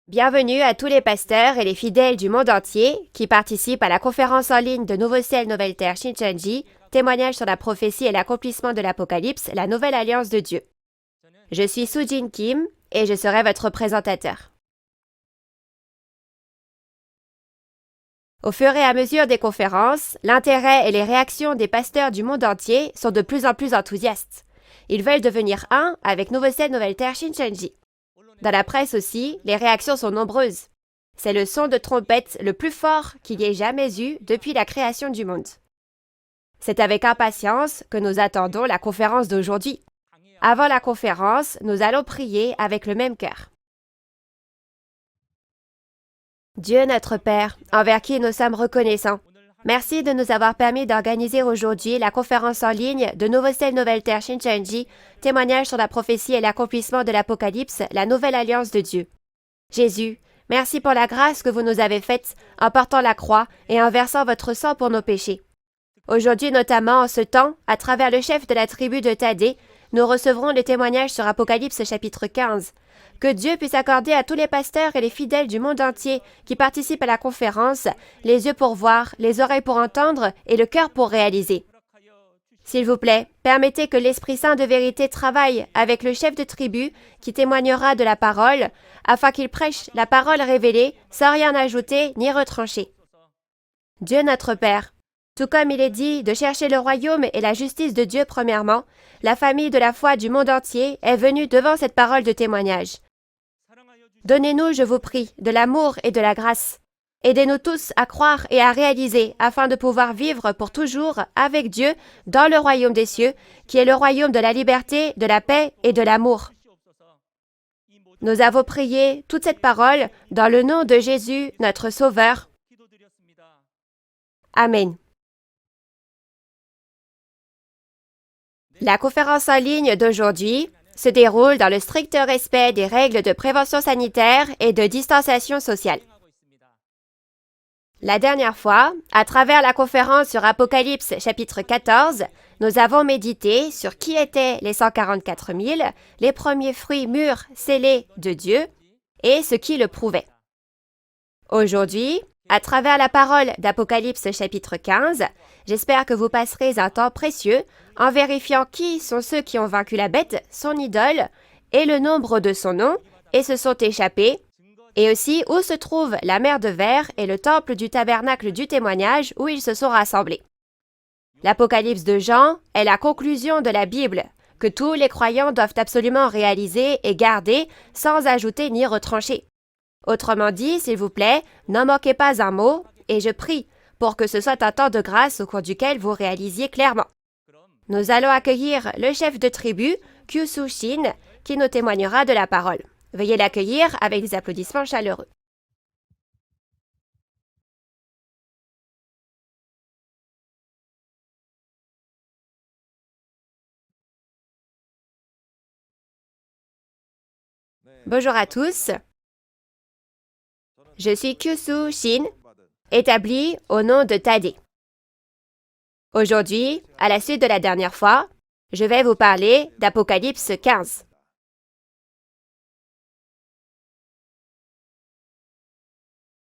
Bienvenue à tous les pasteurs et les fidèles du monde entier qui participent à la conférence en ligne de Nouveau Ciel, Nouvelle Terre Shincheonji, témoignage sur la prophétie et l'accomplissement de l'Apocalypse, la nouvelle alliance de Dieu. Je suis Soo-Jin Kim et je serai votre présentateur. Au fur et à mesure des conférences, l'intérêt et les réactions des pasteurs du monde entier sont de plus en plus enthousiastes. Ils veulent devenir un avec Nouveau Ciel, Nouvelle Terre Shincheonji. Dans la presse aussi, les réactions sont nombreuses. C'est le son de trompette le plus fort qu'il y ait jamais eu depuis la création du monde. C'est avec impatience que nous attendons la conférence d'aujourd'hui. Avant la conférence, nous allons prier avec le même cœur. Dieu notre Père, envers qui nous sommes reconnaissants, merci de nous avoir permis d'organiser aujourd'hui la conférence en ligne de Nouveau Ciel, Nouvelle Terre Shincheonji, témoignage sur la prophétie et l'accomplissement de l'Apocalypse, la nouvelle alliance de Dieu. Jésus, merci pour la grâce que vous nous avez faite en portant la croix et en versant votre sang pour nos péchés. Aujourd'hui, notamment en ce temps, à travers le chef de la tribu de Thaddée, nous recevrons le témoignage sur Apocalypse chapitre 15. Que Dieu puisse accorder à tous les pasteurs et les fidèles du monde entier qui participent à la conférence les yeux pour voir, les oreilles pour entendre et le cœur pour réaliser. S'il vous plaît, permettez que l'Esprit Saint de vérité travaille avec le chef de tribu qui témoignera de la parole, afin qu'il prêche la parole révélée sans rien ajouter ni retrancher. Dieu notre Père, tout comme il est dit de chercher le royaume et la justice de Dieu premièrement, la famille de la foi du monde entier est venue devant cette parole de témoignage. Donnez-nous, je vous prie, de l'amour et de la grâce. Aidez-nous tous à croire et à réaliser afin de pouvoir vivre pour toujours avec Dieu dans le royaume des cieux, qui est le royaume de la liberté, de la paix et de l'amour. Nous avons prié toute cette parole dans le nom de Jésus, notre Sauveur. Amen. La conférence en ligne d'aujourd'hui se déroule dans le strict respect des règles de prévention sanitaire et de distanciation sociale. La dernière fois, à travers la conférence sur Apocalypse chapitre 14, nous avons médité sur qui étaient les 144 000, les premiers fruits mûrs scellés de Dieu et ce qui le prouvait. Aujourd'hui, à travers la parole d'Apocalypse chapitre 15, j'espère que vous passerez un temps précieux en vérifiant qui sont ceux qui ont vaincu la bête, son idole, et le nombre de son nom, et se sont échappés, et aussi où se trouve la mer de verre et le temple du tabernacle du témoignage où ils se sont rassemblés. L'Apocalypse de Jean est la conclusion de la Bible, que tous les croyants doivent absolument réaliser et garder sans ajouter ni retrancher. Autrement dit, s'il vous plaît, n'en manquez pas un mot, et je prie pour que ce soit un temps de grâce au cours duquel vous réalisiez clairement. Nous allons accueillir le chef de tribu, Kyusoo Shin, qui nous témoignera de la parole. Veuillez l'accueillir avec des applaudissements chaleureux. Bonjour à tous. Je suis Kyusoo Shin, établi au nom de Thaddée. Aujourd'hui, à la suite de la dernière fois, je vais vous parler d'Apocalypse 15.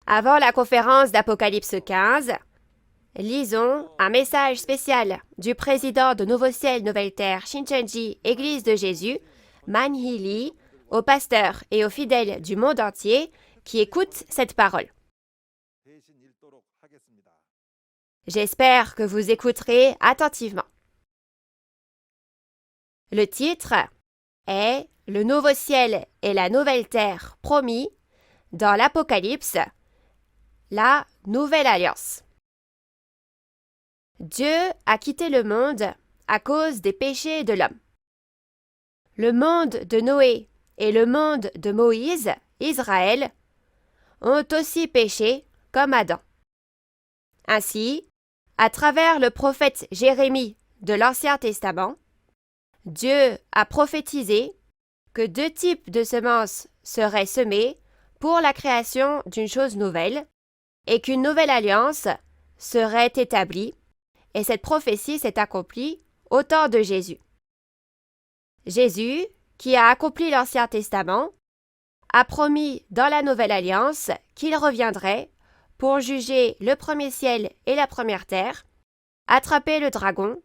Avant la conférence d'Apocalypse 15, lisons un message spécial du président de Nouveau Ciel, Nouvelle Terre Shincheonji, Église de Jésus, Man Hee-lee, aux pasteurs et aux fidèles du monde entier qui écoutent cette parole. J'espère que vous écouterez attentivement. Le titre est « Le nouveau ciel et la nouvelle terre promis dans l'Apocalypse, la nouvelle alliance ». Dieu a quitté le monde à cause des péchés de l'homme. Le monde de Noé et le monde de Moïse, Israël, ont aussi péché comme Adam. Ainsi, à travers le prophète Jérémie de l'Ancien Testament, Dieu a prophétisé que 2 types de semences seraient semées pour la création d'une chose nouvelle et qu'une nouvelle alliance serait établie, et cette prophétie s'est accomplie au temps de Jésus. Jésus, qui a accompli l'Ancien Testament, a promis dans la Nouvelle Alliance qu'il reviendrait pour juger le premier ciel et la première terre, attraper le dragon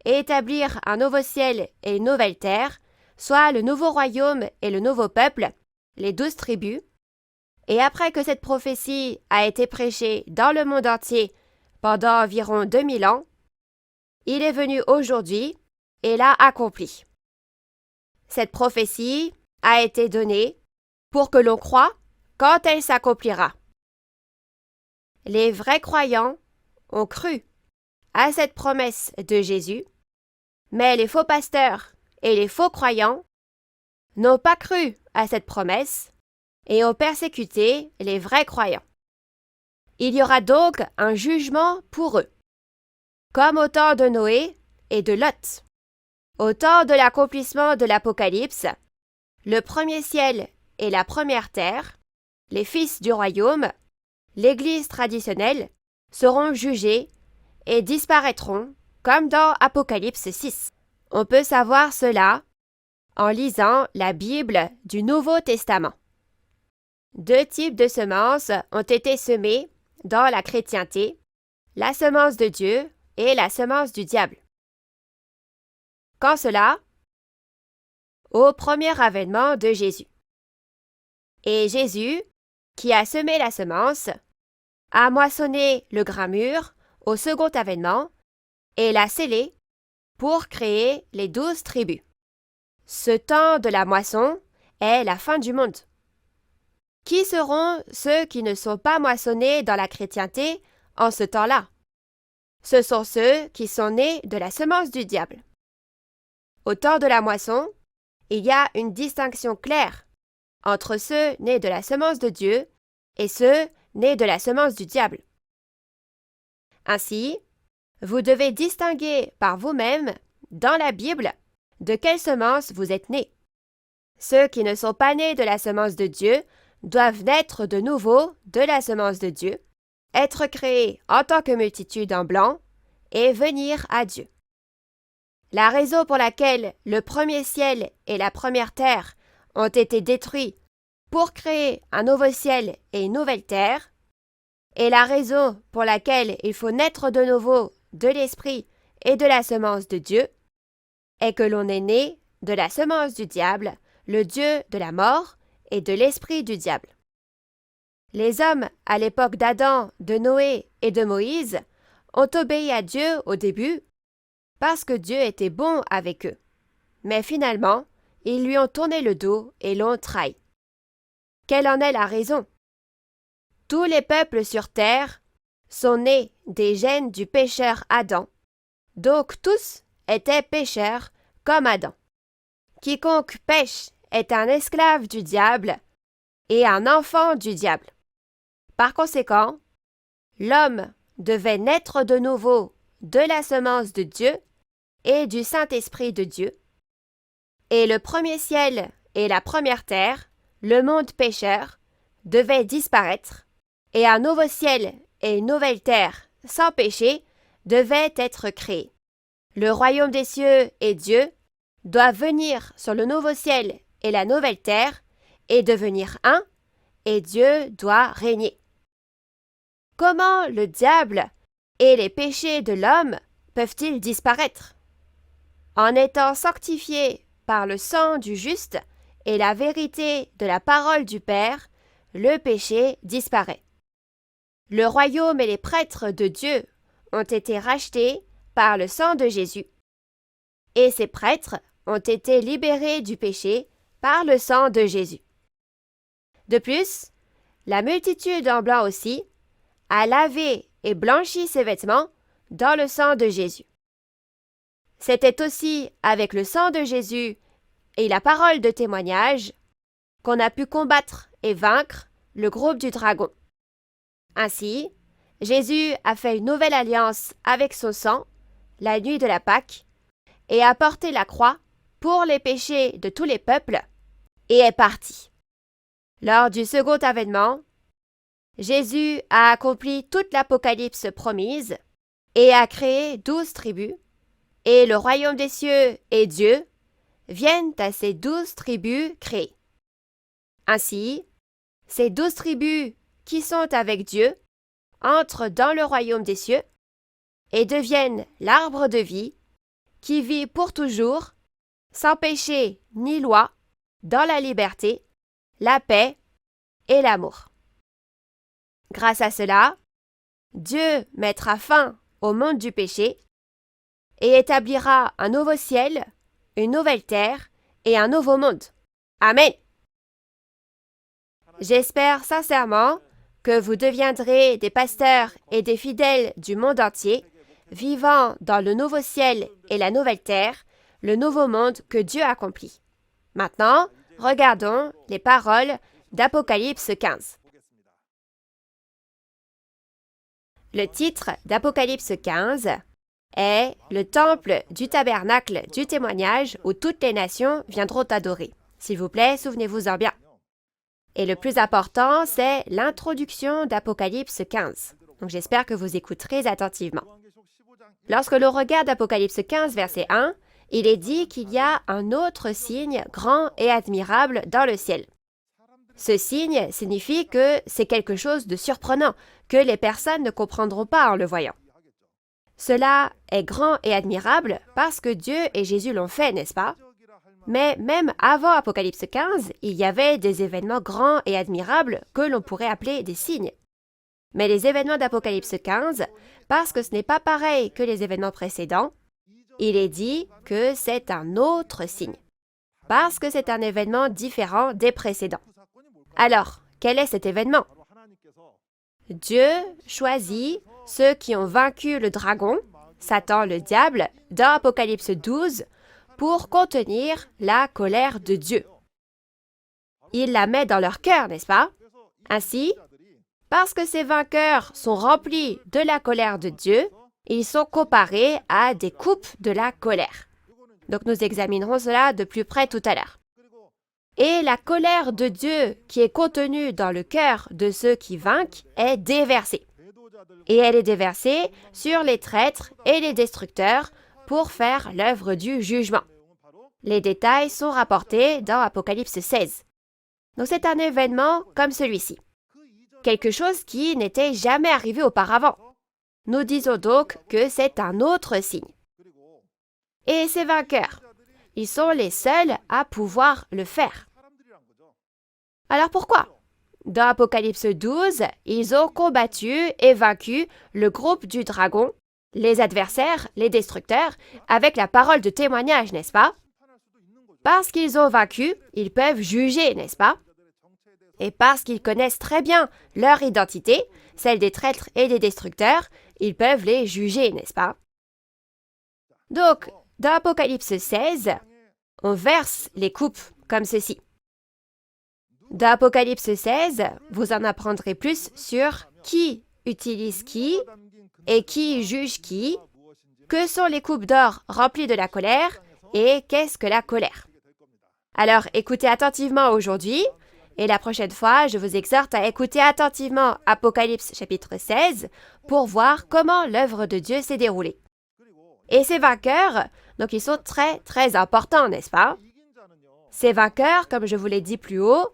et établir un nouveau ciel et une nouvelle terre, soit le nouveau royaume et le nouveau peuple, les 12 tribus. Et après que cette prophétie a été prêchée dans le monde entier pendant environ 2000 ans, il est venu aujourd'hui et l'a accompli. Cette prophétie a été donnée pour que l'on croie quand elle s'accomplira. Les vrais croyants ont cru à cette promesse de Jésus, mais les faux pasteurs et les faux croyants n'ont pas cru à cette promesse et ont persécuté les vrais croyants. Il y aura donc un jugement pour eux, comme au temps de Noé et de Lot. Au temps de l'accomplissement de l'Apocalypse, le premier ciel et la première terre, les fils du royaume, l'Église traditionnelle, seront jugés et disparaîtront, comme dans Apocalypse 6. On peut savoir cela en lisant la Bible du Nouveau Testament. 2 types de semences ont été semées dans la chrétienté, la semence de Dieu et la semence du diable. Quand cela? Au premier avènement de Jésus. Et Jésus, qui a semé la semence, a moissonné le grain mûr au second avènement et l'a scellé pour créer les 12 tribus. Ce temps de la moisson est la fin du monde. Qui seront ceux qui ne sont pas moissonnés dans la chrétienté en ce temps-là? Ce sont ceux qui sont nés de la semence du diable. Au temps de la moisson, il y a une distinction claire entre ceux nés de la semence de Dieu et ceux nés de la semence du diable. Ainsi, vous devez distinguer par vous-même, dans la Bible, de quelle semence vous êtes nés. Ceux qui ne sont pas nés de la semence de Dieu doivent naître de nouveau de la semence de Dieu, être créés en tant que multitude en blanc et venir à Dieu. La raison pour laquelle le premier ciel et la première terre ont été détruits pour créer un nouveau ciel et une nouvelle terre, et la raison pour laquelle il faut naître de nouveau de l'esprit et de la semence de Dieu, est que l'on est né de la semence du diable, le Dieu de la mort et de l'esprit du diable. Les hommes, à l'époque d'Adam, de Noé et de Moïse, ont obéi à Dieu au début parce que Dieu était bon avec eux. Mais finalement, ils lui ont tourné le dos et l'ont trahi. Quelle en est la raison? Tous les peuples sur terre sont nés des gènes du pécheur Adam, donc tous étaient pécheurs comme Adam. Quiconque pêche est un esclave du diable et un enfant du diable. Par conséquent, l'homme devait naître de nouveau de la semence de Dieu et du Saint-Esprit de Dieu, et le premier ciel et la première terre, le monde pécheur, devaient disparaître, et un nouveau ciel et une nouvelle terre sans péché devaient être créés. Le royaume des cieux et Dieu doivent venir sur le nouveau ciel et la nouvelle terre et devenir un, et Dieu doit régner. Comment le diable et les péchés de l'homme peuvent-ils disparaître? En étant sanctifiés par le sang du juste et la vérité de la parole du Père, le péché disparaît. Le royaume et les prêtres de Dieu ont été rachetés par le sang de Jésus, et ces prêtres ont été libérés du péché par le sang de Jésus. De plus, la multitude en blanc aussi a lavé et blanchi ses vêtements dans le sang de Jésus. C'était aussi avec le sang de Jésus et la parole de témoignage qu'on a pu combattre et vaincre le groupe du dragon. Ainsi, Jésus a fait une nouvelle alliance avec son sang, la nuit de la Pâque, et a porté la croix pour les péchés de tous les peuples, et est parti. Lors du second avènement, Jésus a accompli toute l'Apocalypse promise et a créé 12 tribus, et le royaume des cieux et Dieu viennent à ces 12 tribus créées. Ainsi, ces 12 tribus qui sont avec Dieu entrent dans le royaume des cieux et deviennent l'arbre de vie qui vit pour toujours, sans péché ni loi, dans la liberté, la paix et l'amour. Grâce à cela, Dieu mettra fin au monde du péché et établira un nouveau ciel, une nouvelle terre et un nouveau monde. Amen. J'espère sincèrement que vous deviendrez des pasteurs et des fidèles du monde entier, vivant dans le nouveau ciel et la nouvelle terre, le nouveau monde que Dieu accomplit. Maintenant, regardons les paroles d'Apocalypse 15. Le titre d'Apocalypse 15 est « Le temple du tabernacle du témoignage où toutes les nations viendront adorer ». S'il vous plaît, souvenez-vous-en bien. Et le plus important, c'est l'introduction d'Apocalypse 15. Donc j'espère que vous écouterez attentivement. Lorsque l'on regarde Apocalypse 15, verset 1, il est dit qu'il y a un autre signe grand et admirable dans le ciel. Ce signe signifie que c'est quelque chose de surprenant, que les personnes ne comprendront pas en le voyant. Cela est grand et admirable parce que Dieu et Jésus l'ont fait, n'est-ce pas? Mais même avant Apocalypse 15, il y avait des événements grands et admirables que l'on pourrait appeler des signes. Mais les événements d'Apocalypse 15, parce que ce n'est pas pareil que les événements précédents, il est dit que c'est un autre signe, parce que c'est un événement différent des précédents. Alors, quel est cet événement? Dieu choisit ceux qui ont vaincu le dragon, Satan le diable, dans Apocalypse 12, pour contenir la colère de Dieu. Il la met dans leur cœur, n'est-ce pas? Ainsi, parce que ces vainqueurs sont remplis de la colère de Dieu, ils sont comparés à des coupes de la colère. Donc nous examinerons cela de plus près tout à l'heure. Et la colère de Dieu qui est contenue dans le cœur de ceux qui vainquent est déversée. Et elle est déversée sur les traîtres et les destructeurs pour faire l'œuvre du jugement. Les détails sont rapportés dans Apocalypse 16. Donc c'est un événement comme celui-ci. Quelque chose qui n'était jamais arrivé auparavant. Nous disons donc que c'est un autre signe. Et ces vainqueurs, ils sont les seuls à pouvoir le faire. Alors pourquoi? Dans Apocalypse 12, ils ont combattu et vaincu le groupe du dragon, les adversaires, les destructeurs, avec la parole de témoignage, n'est-ce pas? Parce qu'ils ont vaincu, ils peuvent juger, n'est-ce pas? Et parce qu'ils connaissent très bien leur identité, celle des traîtres et des destructeurs, ils peuvent les juger, n'est-ce pas? Donc, dans Apocalypse 16, on verse les coupes comme ceci. Dans Apocalypse 16, vous en apprendrez plus sur qui utilise qui et qui juge qui, que sont les coupes d'or remplies de la colère et qu'est-ce que la colère. Alors, écoutez attentivement aujourd'hui et la prochaine fois, je vous exhorte à écouter attentivement Apocalypse chapitre 16 pour voir comment l'œuvre de Dieu s'est déroulée. Et ces vainqueurs, donc ils sont très, très importants, n'est-ce pas? Ces vainqueurs, comme je vous l'ai dit plus haut,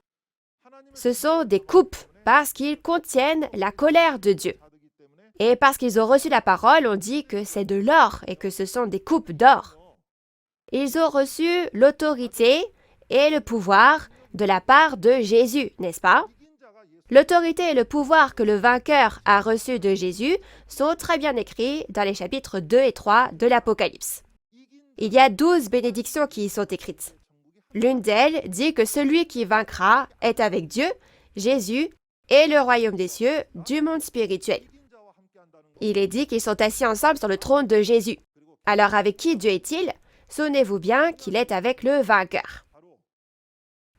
ce sont des coupes parce qu'ils contiennent la colère de Dieu. Et parce qu'ils ont reçu la parole, on dit que c'est de l'or et que ce sont des coupes d'or. Ils ont reçu l'autorité et le pouvoir de la part de Jésus, n'est-ce pas? L'autorité et le pouvoir que le vainqueur a reçu de Jésus sont très bien écrits dans les chapitres 2 et 3 de l'Apocalypse. Il y a 12 bénédictions qui y sont écrites. L'une d'elles dit que celui qui vaincra est avec Dieu, Jésus et le royaume des cieux du monde spirituel. Il est dit qu'ils sont assis ensemble sur le trône de Jésus. Alors avec qui Dieu est-il? Souvenez-vous bien qu'il est avec le vainqueur.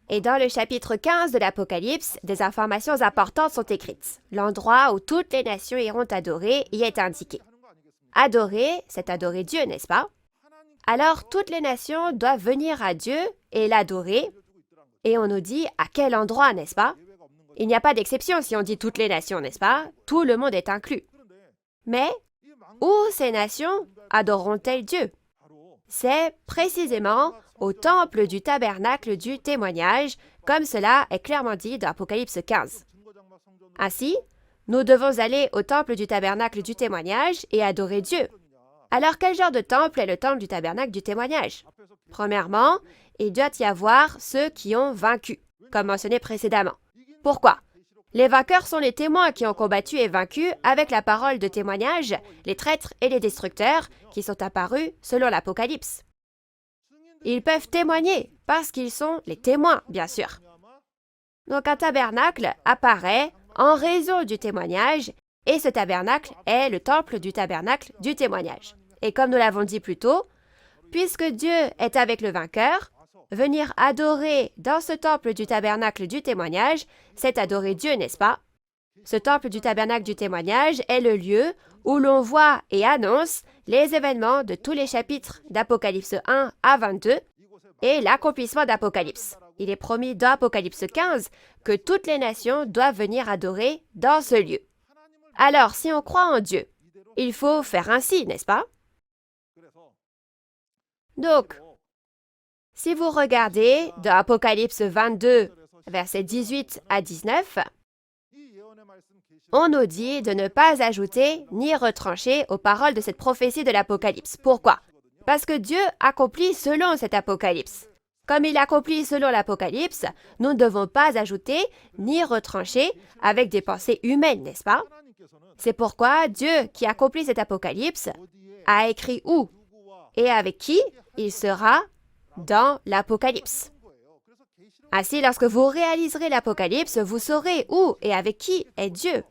Et dans le chapitre 15 de l'Apocalypse, des informations importantes sont écrites. L'endroit où toutes les nations iront adorer y est indiqué. Adorer, c'est adorer Dieu, n'est-ce pas? Alors toutes les nations doivent venir à Dieu et l'adorer. Et on nous dit à quel endroit, n'est-ce pas? Il n'y a pas d'exception si on dit toutes les nations, n'est-ce pas? Tout le monde est inclus. Mais où ces nations adoreront-elles Dieu? C'est précisément au temple du tabernacle du témoignage comme cela est clairement dit dans Apocalypse 15. Ainsi, nous devons aller au temple du tabernacle du témoignage et adorer Dieu. Alors, quel genre de temple est le temple du tabernacle du témoignage? Premièrement, il doit y avoir ceux qui ont vaincu, comme mentionné précédemment. Pourquoi? Les vainqueurs sont les témoins qui ont combattu et vaincu avec la parole de témoignage, les traîtres et les destructeurs qui sont apparus selon l'Apocalypse. Ils peuvent témoigner parce qu'ils sont les témoins, bien sûr. Donc un tabernacle apparaît en raison du témoignage et ce tabernacle est le temple du tabernacle du témoignage. Et comme nous l'avons dit plus tôt, puisque Dieu est avec le vainqueur, venir adorer dans ce temple du tabernacle du témoignage, c'est adorer Dieu, n'est-ce pas? Ce temple du tabernacle du témoignage est le lieu où l'on voit et annonce les événements de tous les chapitres d'Apocalypse 1 à 22 et l'accomplissement d'Apocalypse. Il est promis dans Apocalypse 15 que toutes les nations doivent venir adorer dans ce lieu. Alors, si on croit en Dieu, il faut faire ainsi, n'est-ce pas? Donc, si vous regardez dans Apocalypse 22, versets 18 à 19, on nous dit de ne pas ajouter ni retrancher aux paroles de cette prophétie de l'Apocalypse. Pourquoi? Parce que Dieu accomplit selon cet Apocalypse. Comme il accomplit selon l'Apocalypse, nous ne devons pas ajouter ni retrancher avec des pensées humaines, n'est-ce pas? C'est pourquoi Dieu, qui accomplit cet Apocalypse, a écrit où et avec qui il sera dans l'Apocalypse. Ainsi, lorsque vous réaliserez l'Apocalypse, vous saurez où et avec qui est Dieu.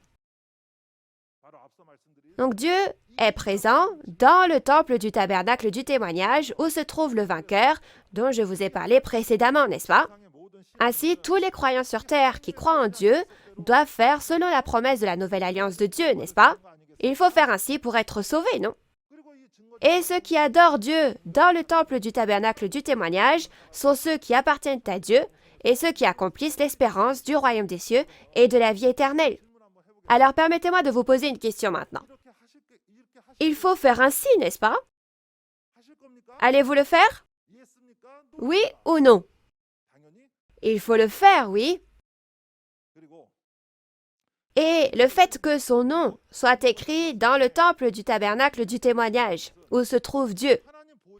Donc Dieu est présent dans le temple du tabernacle du témoignage où se trouve le vainqueur dont je vous ai parlé précédemment, n'est-ce pas? Ainsi, tous les croyants sur terre qui croient en Dieu doivent faire selon la promesse de la nouvelle alliance de Dieu, n'est-ce pas? Il faut faire ainsi pour être sauvés, non? Et ceux qui adorent Dieu dans le temple du tabernacle du témoignage sont ceux qui appartiennent à Dieu et ceux qui accomplissent l'espérance du royaume des cieux et de la vie éternelle. Alors permettez-moi de vous poser une question maintenant. Il faut faire ainsi, n'est-ce pas? Allez-vous le faire? Oui ou non? Il faut le faire, oui. Et le fait que son nom soit écrit dans le temple du tabernacle du témoignage, où se trouve Dieu,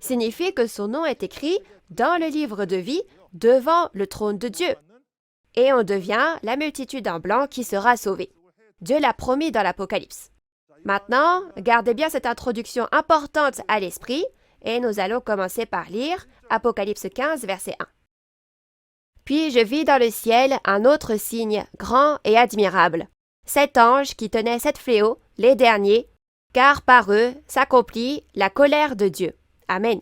signifie que son nom est écrit dans le livre de vie devant le trône de Dieu. Et on devient la multitude en blanc qui sera sauvée. Dieu l'a promis dans l'Apocalypse. Maintenant, gardez bien cette introduction importante à l'esprit et nous allons commencer par lire Apocalypse 15, verset 1. Puis je vis dans le ciel un autre signe grand et admirable. 7 anges qui tenaient 7 fléaux, les derniers, car par eux s'accomplit la colère de Dieu. Amen.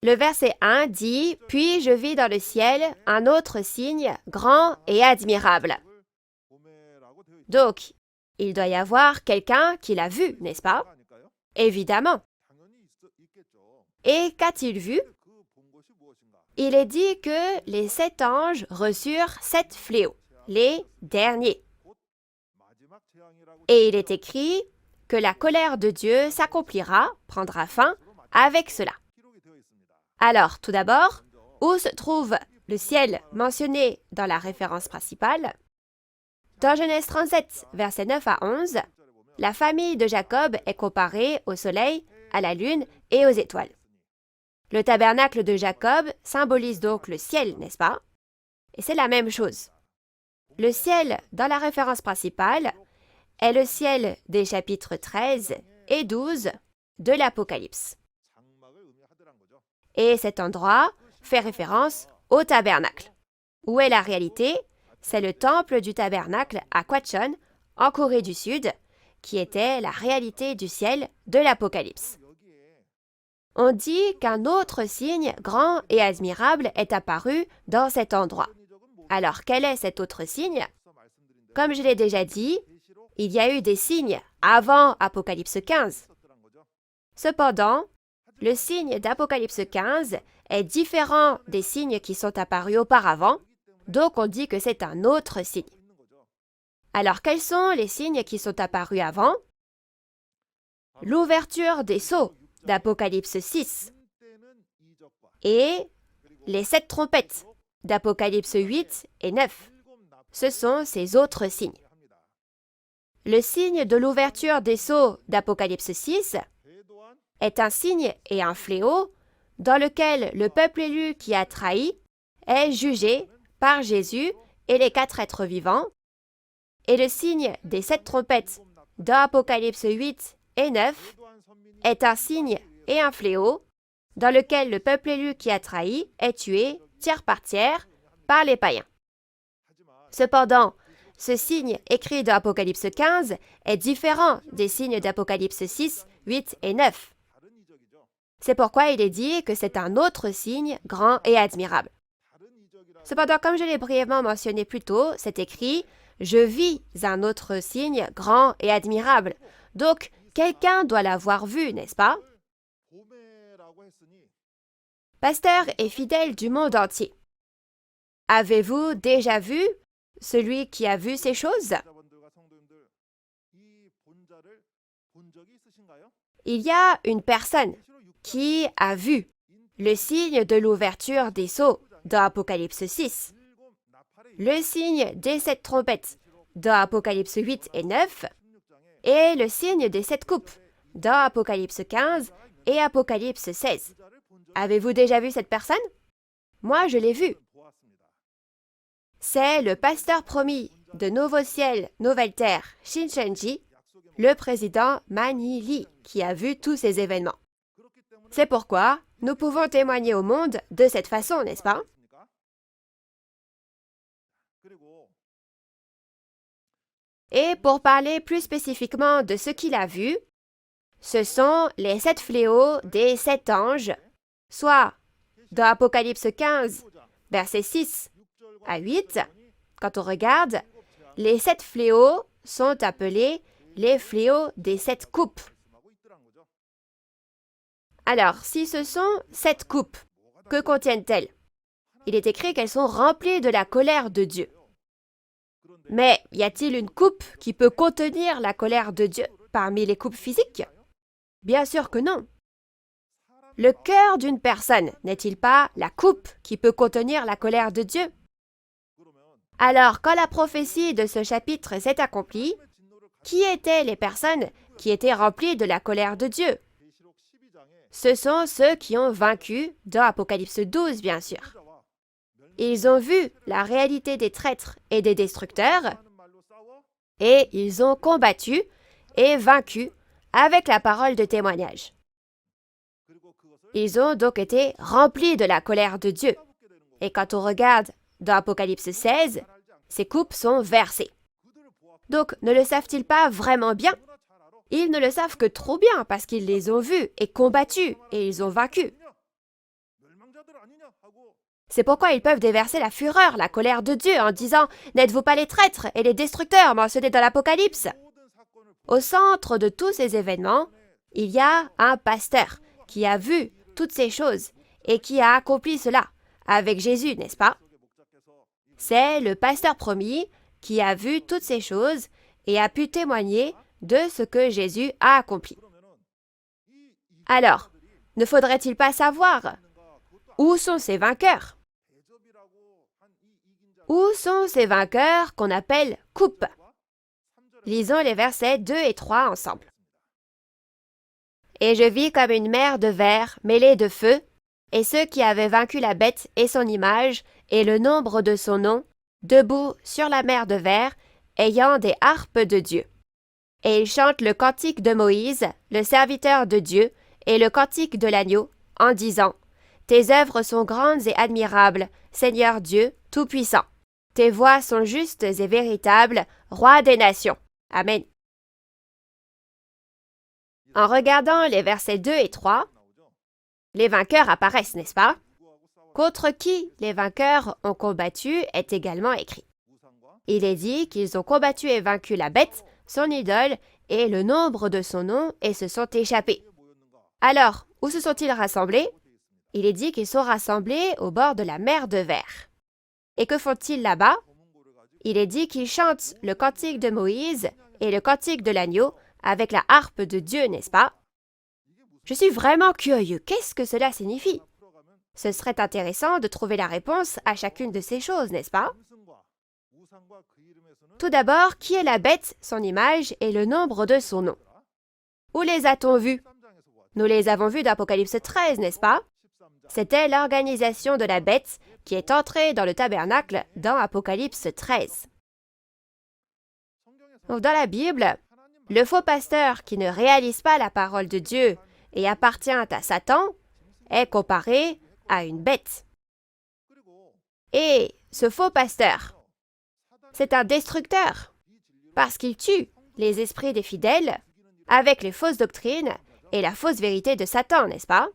Le verset 1 dit « Puis je vis dans le ciel un autre signe grand et admirable ». Donc, il doit y avoir quelqu'un qui l'a vu, n'est-ce pas? Évidemment. Et qu'a-t-il vu? Il est dit que les 7 anges reçurent 7 fléaux, les derniers. Et il est écrit que la colère de Dieu s'accomplira, prendra fin avec cela. Alors, tout d'abord, où se trouve le ciel mentionné dans la référence principale? Dans Genèse 37, versets 9 à 11, la famille de Jacob est comparée au soleil, à la lune et aux étoiles. Le tabernacle de Jacob symbolise donc le ciel, n'est-ce pas? Et c'est la même chose. Le ciel, dans la référence principale, est le ciel des chapitres 13 et 12 de l'Apocalypse. Et cet endroit fait référence au tabernacle. Où est la réalité? C'est le temple du tabernacle à Kwachon, en Corée du Sud, qui était la réalité du ciel de l'Apocalypse. On dit qu'un autre signe grand et admirable est apparu dans cet endroit. Alors, quel est cet autre signe? Comme je l'ai déjà dit, il y a eu des signes avant Apocalypse 15. Cependant, le signe d'Apocalypse 15 est différent des signes qui sont apparus auparavant, donc on dit que c'est un autre signe. Alors, quels sont les signes qui sont apparus avant? L'ouverture des sceaux d'Apocalypse 6 et les 7 trompettes d'Apocalypse 8 et 9. Ce sont ces autres signes. Le signe de l'ouverture des sceaux d'Apocalypse 6 est un signe et un fléau dans lequel le peuple élu qui a trahi est jugé par Jésus et les 4 êtres vivants, et le signe des 7 trompettes dans Apocalypse 8 et 9 est un signe et un fléau dans lequel le peuple élu qui a trahi est tué tiers par les païens. Cependant, ce signe écrit dans Apocalypse 15 est différent des signes d'Apocalypse 6, 8 et 9. C'est pourquoi il est dit que c'est un autre signe grand et admirable. Cependant, comme je l'ai brièvement mentionné plus tôt, c'est écrit « Je vis un autre signe grand et admirable ». Donc, quelqu'un doit l'avoir vu, n'est-ce pas? Pasteurs et fidèles du monde entier, avez-vous déjà vu celui qui a vu ces choses? Il y a une personne qui a vu le signe de l'ouverture des sceaux dans Apocalypse 6, le signe des 7 trompettes dans Apocalypse 8 et 9, et le signe des 7 coupes dans Apocalypse 15 et Apocalypse 16. Avez-vous déjà vu cette personne? Moi, je l'ai vu. C'est le pasteur promis de Nouveau Ciel, Nouvelle Terre, Shincheonji, le président Mani Lee, qui a vu tous ces événements. C'est pourquoi nous pouvons témoigner au monde de cette façon, n'est-ce pas? Et pour parler plus spécifiquement de ce qu'il a vu, ce sont les 7 fléaux des 7 anges, soit dans Apocalypse 15, versets 6 à 8, quand on regarde, les 7 fléaux sont appelés les fléaux des 7 coupes. Alors, si ce sont 7 coupes, que contiennent-elles? Il est écrit qu'elles sont remplies de la colère de Dieu. Mais y a-t-il une coupe qui peut contenir la colère de Dieu parmi les coupes physiques? Bien sûr que non. Le cœur d'une personne n'est-il pas la coupe qui peut contenir la colère de Dieu? Alors, quand la prophétie de ce chapitre s'est accomplie, qui étaient les personnes qui étaient remplies de la colère de Dieu? Ce sont ceux qui ont vaincu dans Apocalypse 12, bien sûr. Ils ont vu la réalité des traîtres et des destructeurs, et ils ont combattu et vaincu avec la parole de témoignage. Ils ont donc été remplis de la colère de Dieu. Et quand on regarde dans Apocalypse 16, ces coupes sont versées. Donc, ne le savent-ils pas vraiment bien? Ils ne le savent que trop bien parce qu'ils les ont vus et combattus et ils ont vaincu. C'est pourquoi ils peuvent déverser la fureur, la colère de Dieu en disant « N'êtes-vous pas les traîtres et les destructeurs mentionnés dans l'Apocalypse ?» Au centre de tous ces événements, il y a un pasteur qui a vu toutes ces choses et qui a accompli cela avec Jésus, n'est-ce pas? C'est le pasteur promis qui a vu toutes ces choses et a pu témoigner de ce que Jésus a accompli. Alors, ne faudrait-il pas savoir où sont ces vainqueurs? Où sont ces vainqueurs qu'on appelle coupes? Lisons les versets 2 et 3 ensemble. Et je vis comme une mer de verre mêlée de feu, et ceux qui avaient vaincu la bête et son image, et le nombre de son nom, debout sur la mer de verre, ayant des harpes de Dieu. Et ils chantent le cantique de Moïse, le serviteur de Dieu, et le cantique de l'agneau, en disant « Tes œuvres sont grandes et admirables, Seigneur Dieu, Tout-Puissant. Tes voies sont justes et véritables, Roi des nations. » Amen. En regardant les versets 2 et 3, les vainqueurs apparaissent, n'est-ce pas? Contre qui les vainqueurs ont combattu est également écrit. Il est dit qu'ils ont combattu et vaincu la bête, son idole, et le nombre de son nom, et se sont échappés. Alors, où se sont-ils rassemblés? Il est dit qu'ils sont rassemblés au bord de la mer de verre. Et que font-ils là-bas? Il est dit qu'ils chantent le cantique de Moïse et le cantique de l'agneau avec la harpe de Dieu, n'est-ce pas? Je suis vraiment curieux. Qu'est-ce que cela signifie? Ce serait intéressant de trouver la réponse à chacune de ces choses, n'est-ce pas? Tout d'abord, qui est la bête, son image et le nombre de son nom? Où les a-t-on vus? Nous les avons vus d'Apocalypse 13, n'est-ce pas? C'était l'organisation de la bête qui est entrée dans le tabernacle dans Apocalypse 13. Donc, dans la Bible, le faux pasteur qui ne réalise pas la parole de Dieu et appartient à Satan est comparé à une bête. Et ce faux pasteur, c'est un destructeur parce qu'il tue les esprits des fidèles avec les fausses doctrines et la fausse vérité de Satan, n'est-ce pas?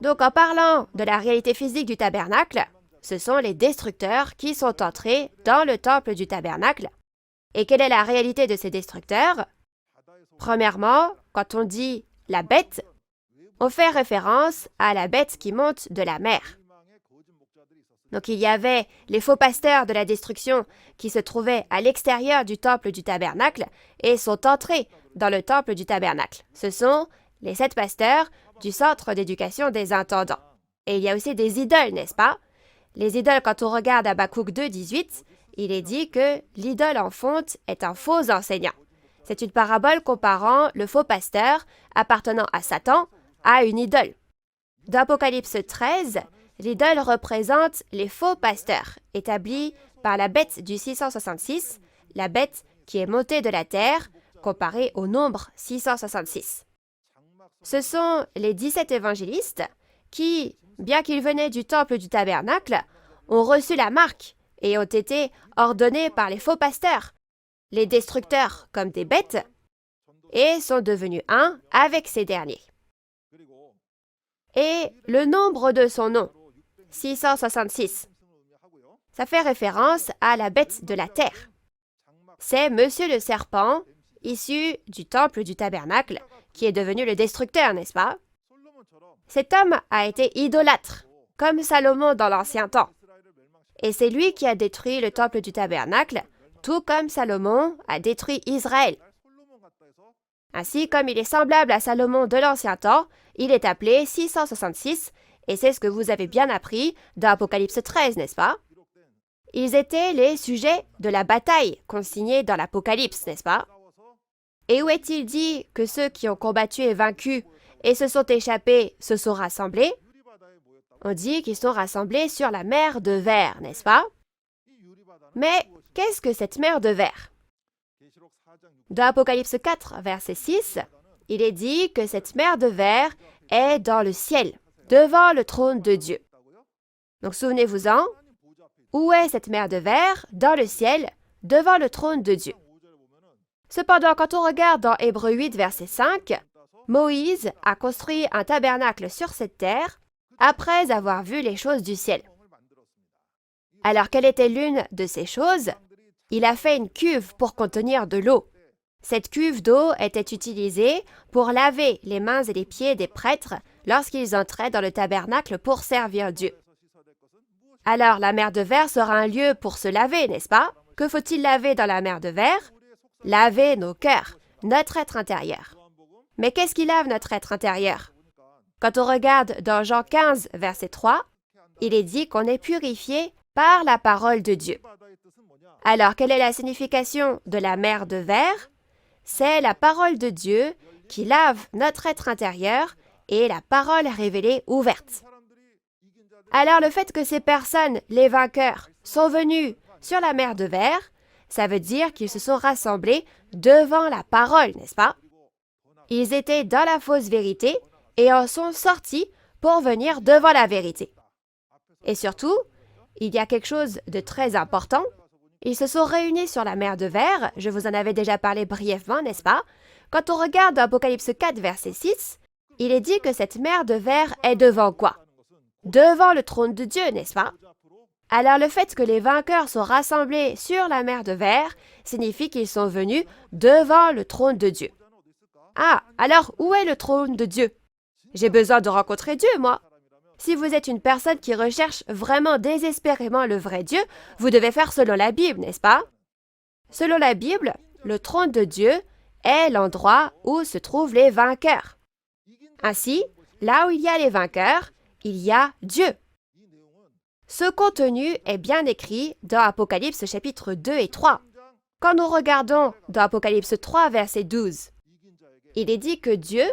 Donc, en parlant de la réalité physique du tabernacle, ce sont les destructeurs qui sont entrés dans le temple du tabernacle. Et quelle est la réalité de ces destructeurs? Premièrement, quand on dit la bête, on fait référence à la bête qui monte de la mer. Donc, il y avait les faux pasteurs de la destruction qui se trouvaient à l'extérieur du temple du tabernacle et sont entrés dans le temple du tabernacle. Ce sont les 7 pasteurs du centre d'éducation des intendants. Et il y a aussi des idoles, n'est-ce pas? Les idoles, quand on regarde Habakkuk 2, 18, il est dit que l'idole en fonte est un faux enseignant. C'est une parabole comparant le faux pasteur appartenant à Satan à une idole. Dans Apocalypse 13, l'idole représente les faux pasteurs établis par la bête du 666, la bête qui est montée de la terre, comparée au nombre 666. Ce sont les 17 évangélistes qui, bien qu'ils venaient du temple du tabernacle, ont reçu la marque et ont été ordonnés par les faux pasteurs, les destructeurs comme des bêtes, et sont devenus un avec ces derniers. Et le nombre de son nom, 666, ça fait référence à la bête de la terre. C'est Monsieur le Serpent, issu du temple du tabernacle, qui est devenu le destructeur, n'est-ce pas? Cet homme a été idolâtre, comme Salomon dans l'Ancien Temps. Et c'est lui qui a détruit le temple du tabernacle, tout comme Salomon a détruit Israël. Ainsi, comme il est semblable à Salomon de l'Ancien Temps, il est appelé 666, et c'est ce que vous avez bien appris dans Apocalypse 13, n'est-ce pas? Ils étaient les sujets de la bataille consignés dans l'Apocalypse, n'est-ce pas? Et où est-il dit que ceux qui ont combattu et vaincu et se sont échappés se sont rassemblés? On dit qu'ils sont rassemblés sur la mer de verre, n'est-ce pas? Mais qu'est-ce que cette mer de verre? Dans Apocalypse 4, verset 6, il est dit que cette mer de verre est dans le ciel, devant le trône de Dieu. Donc souvenez-vous-en, où est cette mer de verre? Dans le ciel, devant le trône de Dieu. Cependant, quand on regarde dans Hébreux 8, verset 5, Moïse a construit un tabernacle sur cette terre après avoir vu les choses du ciel. Alors, quelle était l'une de ces choses? Il a fait une cuve pour contenir de l'eau. Cette cuve d'eau était utilisée pour laver les mains et les pieds des prêtres lorsqu'ils entraient dans le tabernacle pour servir Dieu. Alors, la mer de verre sera un lieu pour se laver, n'est-ce pas? Que faut-il laver dans la mer de verre? Laver nos cœurs, notre être intérieur. Mais qu'est-ce qui lave notre être intérieur? Quand on regarde dans Jean 15, verset 3, il est dit qu'on est purifié par la parole de Dieu. Alors, quelle est la signification de la mer de verre? C'est la parole de Dieu qui lave notre être intérieur et la parole révélée ouverte. Alors, le fait que ces personnes, les vainqueurs, sont venus sur la mer de verre, ça veut dire qu'ils se sont rassemblés devant la parole, n'est-ce pas? Ils étaient dans la fausse vérité et en sont sortis pour venir devant la vérité. Et surtout, il y a quelque chose de très important. Ils se sont réunis sur la mer de verre, je vous en avais déjà parlé brièvement, n'est-ce pas? Quand on regarde Apocalypse 4, verset 6, il est dit que cette mer de verre est devant quoi? Devant le trône de Dieu, n'est-ce pas? Alors le fait que les vainqueurs sont rassemblés sur la mer de verre signifie qu'ils sont venus devant le trône de Dieu. Ah, alors où est le trône de Dieu? J'ai besoin de rencontrer Dieu, moi. Si vous êtes une personne qui recherche vraiment désespérément le vrai Dieu, vous devez faire selon la Bible, n'est-ce pas? Selon la Bible, le trône de Dieu est l'endroit où se trouvent les vainqueurs. Ainsi, Là où il y a les vainqueurs, il y a Dieu. Ce contenu est bien écrit dans Apocalypse chapitre 2 et 3. Quand nous regardons dans Apocalypse 3, verset 12, il est dit que Dieu,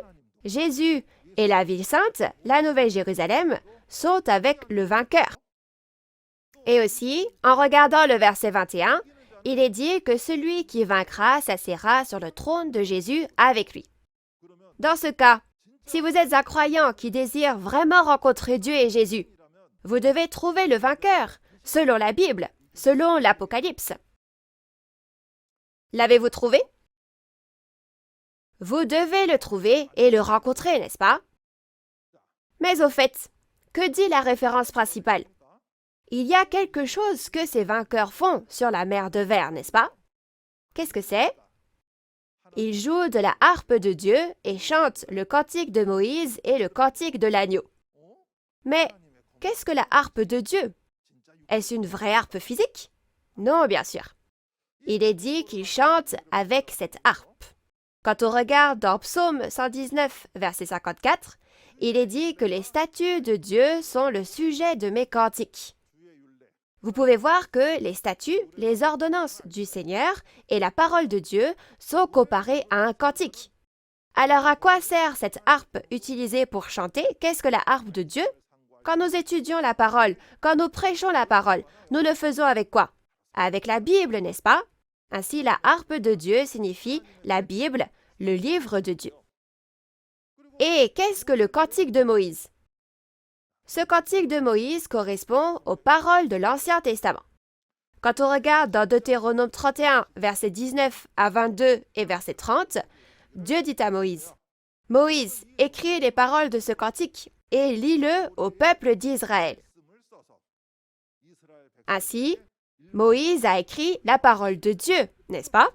Jésus et la ville sainte, la Nouvelle Jérusalem, sont avec le vainqueur. Et aussi, en regardant le verset 21, il est dit que celui qui vaincra s'assiera sur le trône de Jésus avec lui. Dans ce cas, si vous êtes un croyant qui désire vraiment rencontrer Dieu et Jésus, vous devez trouver le vainqueur, selon la Bible, selon l'Apocalypse. L'avez-vous trouvé? Vous devez le trouver et le rencontrer, n'est-ce pas? Mais au fait, que dit la référence principale? Il y a quelque chose que ces vainqueurs font sur la mer de verre, n'est-ce pas? Qu'est-ce que c'est? Ils jouent de la harpe de Dieu et chantent le cantique de Moïse et le cantique de l'agneau. Mais qu'est-ce que la harpe de Dieu? Est-ce une vraie harpe physique? Non, bien sûr. Il est dit qu'ils chantent avec cette harpe. Quand on regarde dans Psaume 119, verset 54, il est dit que les statuts de Dieu sont le sujet de mes cantiques. Vous pouvez voir que les statuts, les ordonnances du Seigneur et la parole de Dieu sont comparés à un cantique. Alors à quoi sert cette harpe utilisée pour chanter? Qu'est-ce que la harpe de Dieu? Quand nous étudions la parole, quand nous prêchons la parole, nous le faisons avec quoi? Avec la Bible, n'est-ce pas? Ainsi, la harpe de Dieu signifie la Bible, le livre de Dieu. Et qu'est-ce que le cantique de Moïse? Ce cantique de Moïse correspond aux paroles de l'Ancien Testament. Quand on regarde dans Deutéronome 31, versets 19 à 22 et verset 30, Dieu dit à Moïse, « Moïse, écris les paroles de ce cantique et lis-le au peuple d'Israël. » Ainsi, Moïse a écrit la parole de Dieu, n'est-ce pas?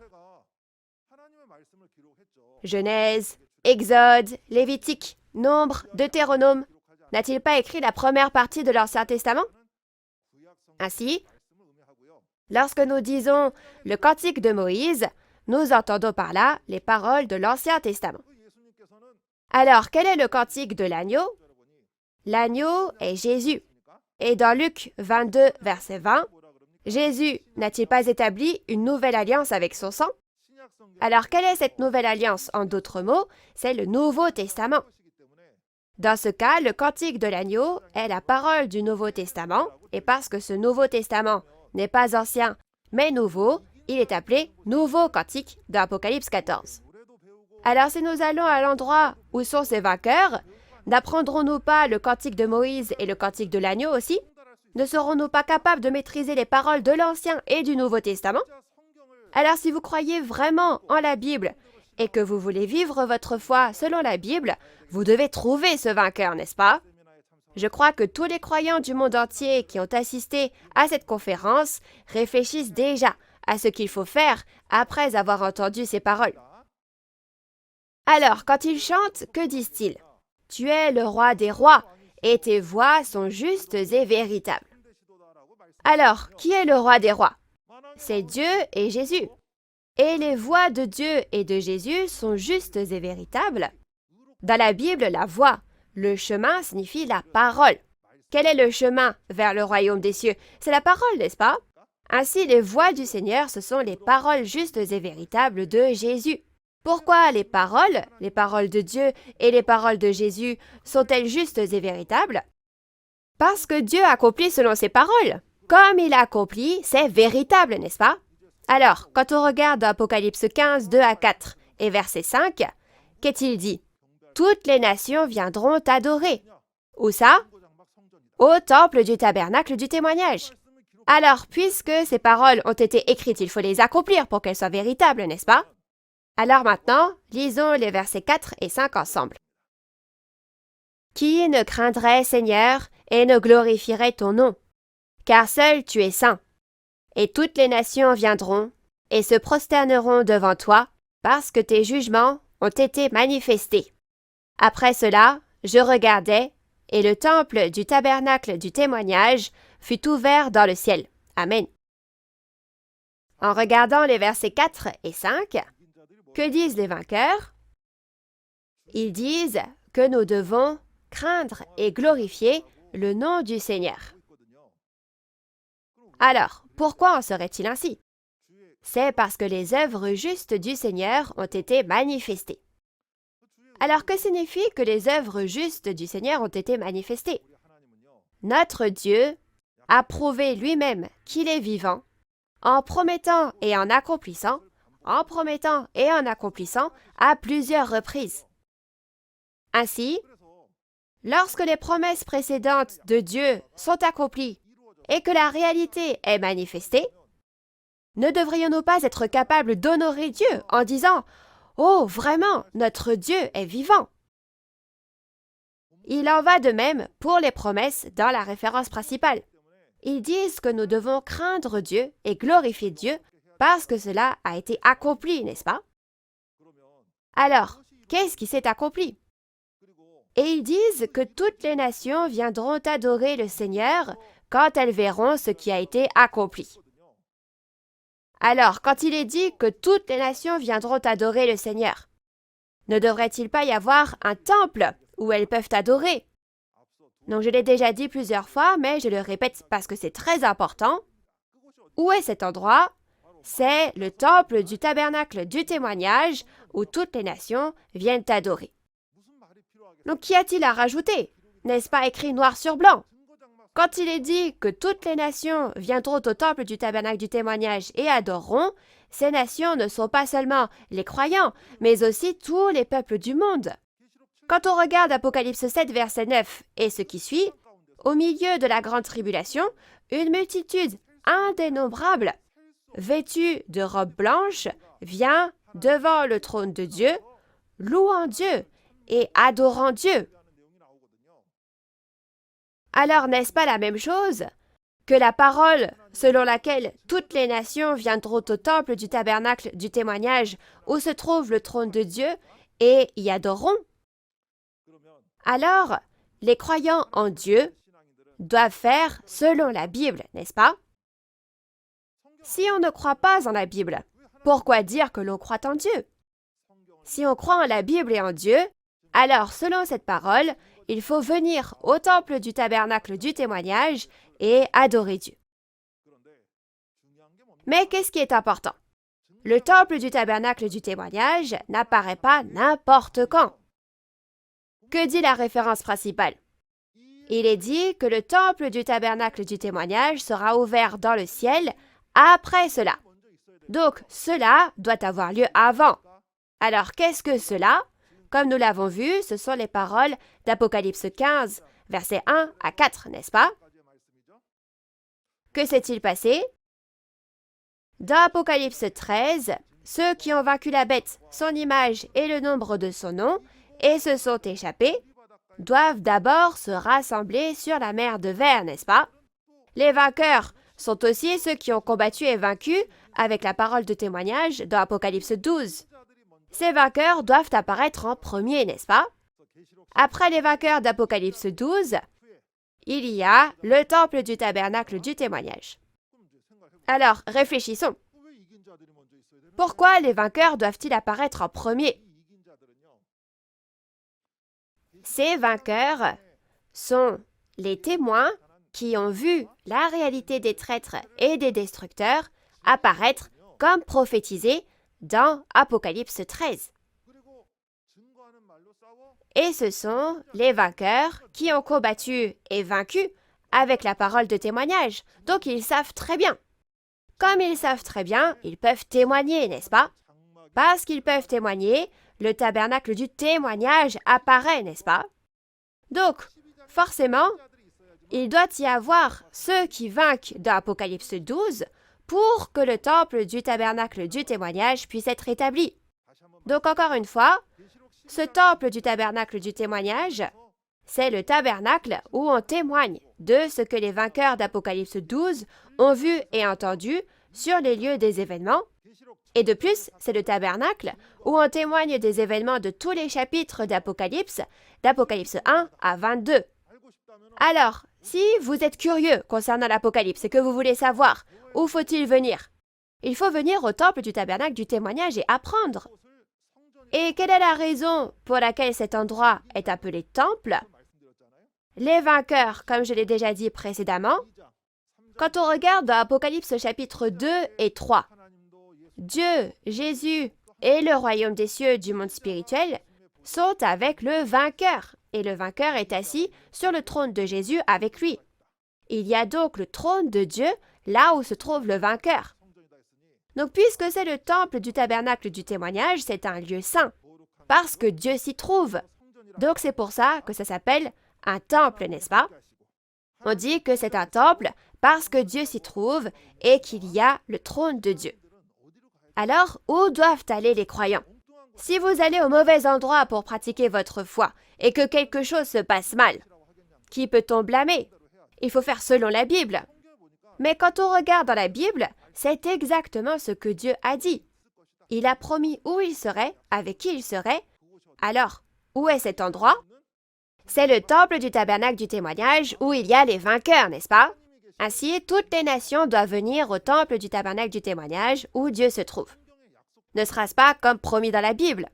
Genèse, Exode, Lévitique, Nombre, Deutéronome. N'a-t-il pas écrit la première partie de l'Ancien Testament? Ainsi, lorsque nous disons le cantique de Moïse, nous entendons par là les paroles de l'Ancien Testament. Alors, quel est le cantique de l'agneau? L'agneau est Jésus. Et dans Luc 22, verset 20, Jésus n'a-t-il pas établi une nouvelle alliance avec son sang? Alors, quelle est cette nouvelle alliance? En d'autres mots, c'est le Nouveau Testament. Dans ce cas, le cantique de l'agneau est la parole du Nouveau Testament, et parce que ce Nouveau Testament n'est pas ancien, mais nouveau, il est appelé Nouveau Cantique d'Apocalypse 14. Alors, si nous allons à l'endroit où sont ces vainqueurs, n'apprendrons-nous pas le cantique de Moïse et le cantique de l'agneau aussi? Ne serons-nous pas capables de maîtriser les paroles de l'Ancien et du Nouveau Testament? Alors, si vous croyez vraiment en la Bible et que vous voulez vivre votre foi selon la Bible, vous devez trouver ce vainqueur, n'est-ce pas? Je crois que tous les croyants du monde entier qui ont assisté à cette conférence réfléchissent déjà à ce qu'il faut faire après avoir entendu ces paroles. Alors, quand ils chantent, que disent-ils? « Tu es le roi des rois, et tes voix sont justes et véritables. » Alors, qui est le roi des rois? C'est Dieu et Jésus. Et les voix de Dieu et de Jésus sont justes et véritables. Dans la Bible, la voie, le chemin signifie la parole. Quel est le chemin vers le royaume des cieux? C'est la parole, n'est-ce pas? Ainsi, les voix du Seigneur, ce sont les paroles justes et véritables de Jésus. Pourquoi les paroles de Dieu et les paroles de Jésus sont-elles justes et véritables? Parce que Dieu accomplit selon ses paroles. Comme il a accompli, c'est véritable, n'est-ce pas? Alors, quand on regarde Apocalypse 15, 2 à 4 et verset 5, qu'est-il dit? Toutes les nations viendront t'adorer. Où ça? Au temple du tabernacle du témoignage. Alors, puisque ces paroles ont été écrites, il faut les accomplir pour qu'elles soient véritables, n'est-ce pas? Alors maintenant, lisons les versets 4 et 5 ensemble. Qui ne craindrait, Seigneur, et ne glorifierait ton nom? Car seul tu es saint. Et toutes les nations viendront et se prosterneront devant toi, parce que tes jugements ont été manifestés. Après cela, je regardai, et le temple du tabernacle du témoignage fut ouvert dans le ciel. Amen. En regardant les versets 4 et 5, que disent les vainqueurs? Ils disent que nous devons craindre et glorifier le nom du Seigneur. Alors, pourquoi en serait-il ainsi? C'est parce que les œuvres justes du Seigneur ont été manifestées. Alors, que signifie que les œuvres justes du Seigneur ont été manifestées? Notre Dieu a prouvé lui-même qu'il est vivant en promettant et en accomplissant, à plusieurs reprises. Ainsi, lorsque les promesses précédentes de Dieu sont accomplies et que la réalité est manifestée, ne devrions-nous pas être capables d'honorer Dieu en disant « Oh, vraiment, notre Dieu est vivant !» Il en va de même pour les promesses dans la référence principale. Ils disent que nous devons craindre Dieu et glorifier Dieu parce que cela a été accompli, n'est-ce pas? Alors, qu'est-ce qui s'est accompli? Et ils disent que toutes les nations viendront adorer le Seigneur quand elles verront ce qui a été accompli. Alors, quand il est dit que toutes les nations viendront adorer le Seigneur, ne devrait-il pas y avoir un temple où elles peuvent adorer? Donc, je l'ai déjà dit plusieurs fois, mais je le répète parce que c'est très important. Où est cet endroit? C'est le temple du tabernacle du témoignage où toutes les nations viennent adorer. Donc, qu'y a-t-il à rajouter? N'est-ce pas écrit noir sur blanc? Quand il est dit que toutes les nations viendront au temple du tabernacle du témoignage et adoreront, ces nations ne sont pas seulement les croyants, mais aussi tous les peuples du monde. Quand on regarde Apocalypse 7, verset 9 et ce qui suit, au milieu de la grande tribulation, une multitude indénombrable, vêtue de robes blanches, vient devant le trône de Dieu, louant Dieu et adorant Dieu. Alors n'est-ce pas la même chose que la parole selon laquelle toutes les nations viendront au temple du tabernacle du témoignage où se trouve le trône de Dieu et y adoreront? Alors, les croyants en Dieu doivent faire selon la Bible, n'est-ce pas? Si on ne croit pas en la Bible, pourquoi dire que l'on croit en Dieu? Si on croit en la Bible et en Dieu, alors selon cette parole, il faut venir au temple du tabernacle du témoignage et adorer Dieu. Mais qu'est-ce qui est important? Le temple du tabernacle du témoignage n'apparaît pas n'importe quand. Que dit la référence principale? Il est dit que le temple du tabernacle du témoignage sera ouvert dans le ciel après cela. Donc, cela doit avoir lieu avant. Alors, qu'est-ce que cela? Comme nous l'avons vu, ce sont les paroles d'Apocalypse 15, versets 1 à 4, n'est-ce pas? Que s'est-il passé? Dans Apocalypse 13, ceux qui ont vaincu la bête, son image et le nombre de son nom, et se sont échappés, doivent d'abord se rassembler sur la mer de verre, n'est-ce pas? Les vainqueurs sont aussi ceux qui ont combattu et vaincu avec la parole de témoignage dans Apocalypse 12. Ces vainqueurs doivent apparaître en premier, n'est-ce pas? Après les vainqueurs d'Apocalypse 12, il y a le temple du tabernacle du témoignage. Alors, réfléchissons. Pourquoi les vainqueurs doivent-ils apparaître en premier? Ces vainqueurs sont les témoins qui ont vu la réalité des traîtres et des destructeurs apparaître comme prophétisé dans Apocalypse 13. Et ce sont les vainqueurs qui ont combattu et vaincu avec la parole de témoignage. Donc ils savent très bien. Comme ils savent très bien, ils peuvent témoigner, n'est-ce pas? Parce qu'ils peuvent témoigner, le tabernacle du témoignage apparaît, n'est-ce pas? Donc, forcément, il doit y avoir ceux qui vainquent dans Apocalypse 12 pour que le temple du tabernacle du témoignage puisse être établi. Donc, encore une fois, ce temple du tabernacle du témoignage, c'est le tabernacle où on témoigne de ce que les vainqueurs d'Apocalypse 12 ont vu et entendu sur les lieux des événements. Et de plus, c'est le tabernacle où on témoigne des événements de tous les chapitres d'Apocalypse 1 à 22. Alors, si vous êtes curieux concernant l'Apocalypse et que vous voulez savoir où faut-il venir, il faut venir au temple du tabernacle du témoignage et apprendre. Et quelle est la raison pour laquelle cet endroit est appelé temple? les vainqueurs, comme je l'ai déjà dit précédemment. Quand on regarde dans Apocalypse chapitre 2 et 3, Dieu, Jésus et le royaume des cieux du monde spirituel sont avec le vainqueur, et le vainqueur est assis sur le trône de Jésus avec lui. Il y a donc le trône de Dieu là où se trouve le vainqueur. Donc puisque c'est le temple du tabernacle du témoignage, c'est un lieu saint, parce que Dieu s'y trouve. Donc c'est pour ça que ça s'appelle un temple, n'est-ce pas? On dit que c'est un temple parce que Dieu s'y trouve et qu'il y a le trône de Dieu. Alors, où doivent aller les croyants? Si vous allez au mauvais endroit pour pratiquer votre foi et que quelque chose se passe mal, qui peut-on blâmer? Il faut faire selon la Bible. Mais quand on regarde dans la Bible, c'est exactement ce que Dieu a dit. Il a promis où il serait, avec qui il serait. Alors, où est cet endroit? C'est le temple du tabernacle du témoignage où il y a les vainqueurs, n'est-ce pas? Ainsi, toutes les nations doivent venir au temple du tabernacle du témoignage où Dieu se trouve. Ne sera-ce pas comme promis dans la Bible?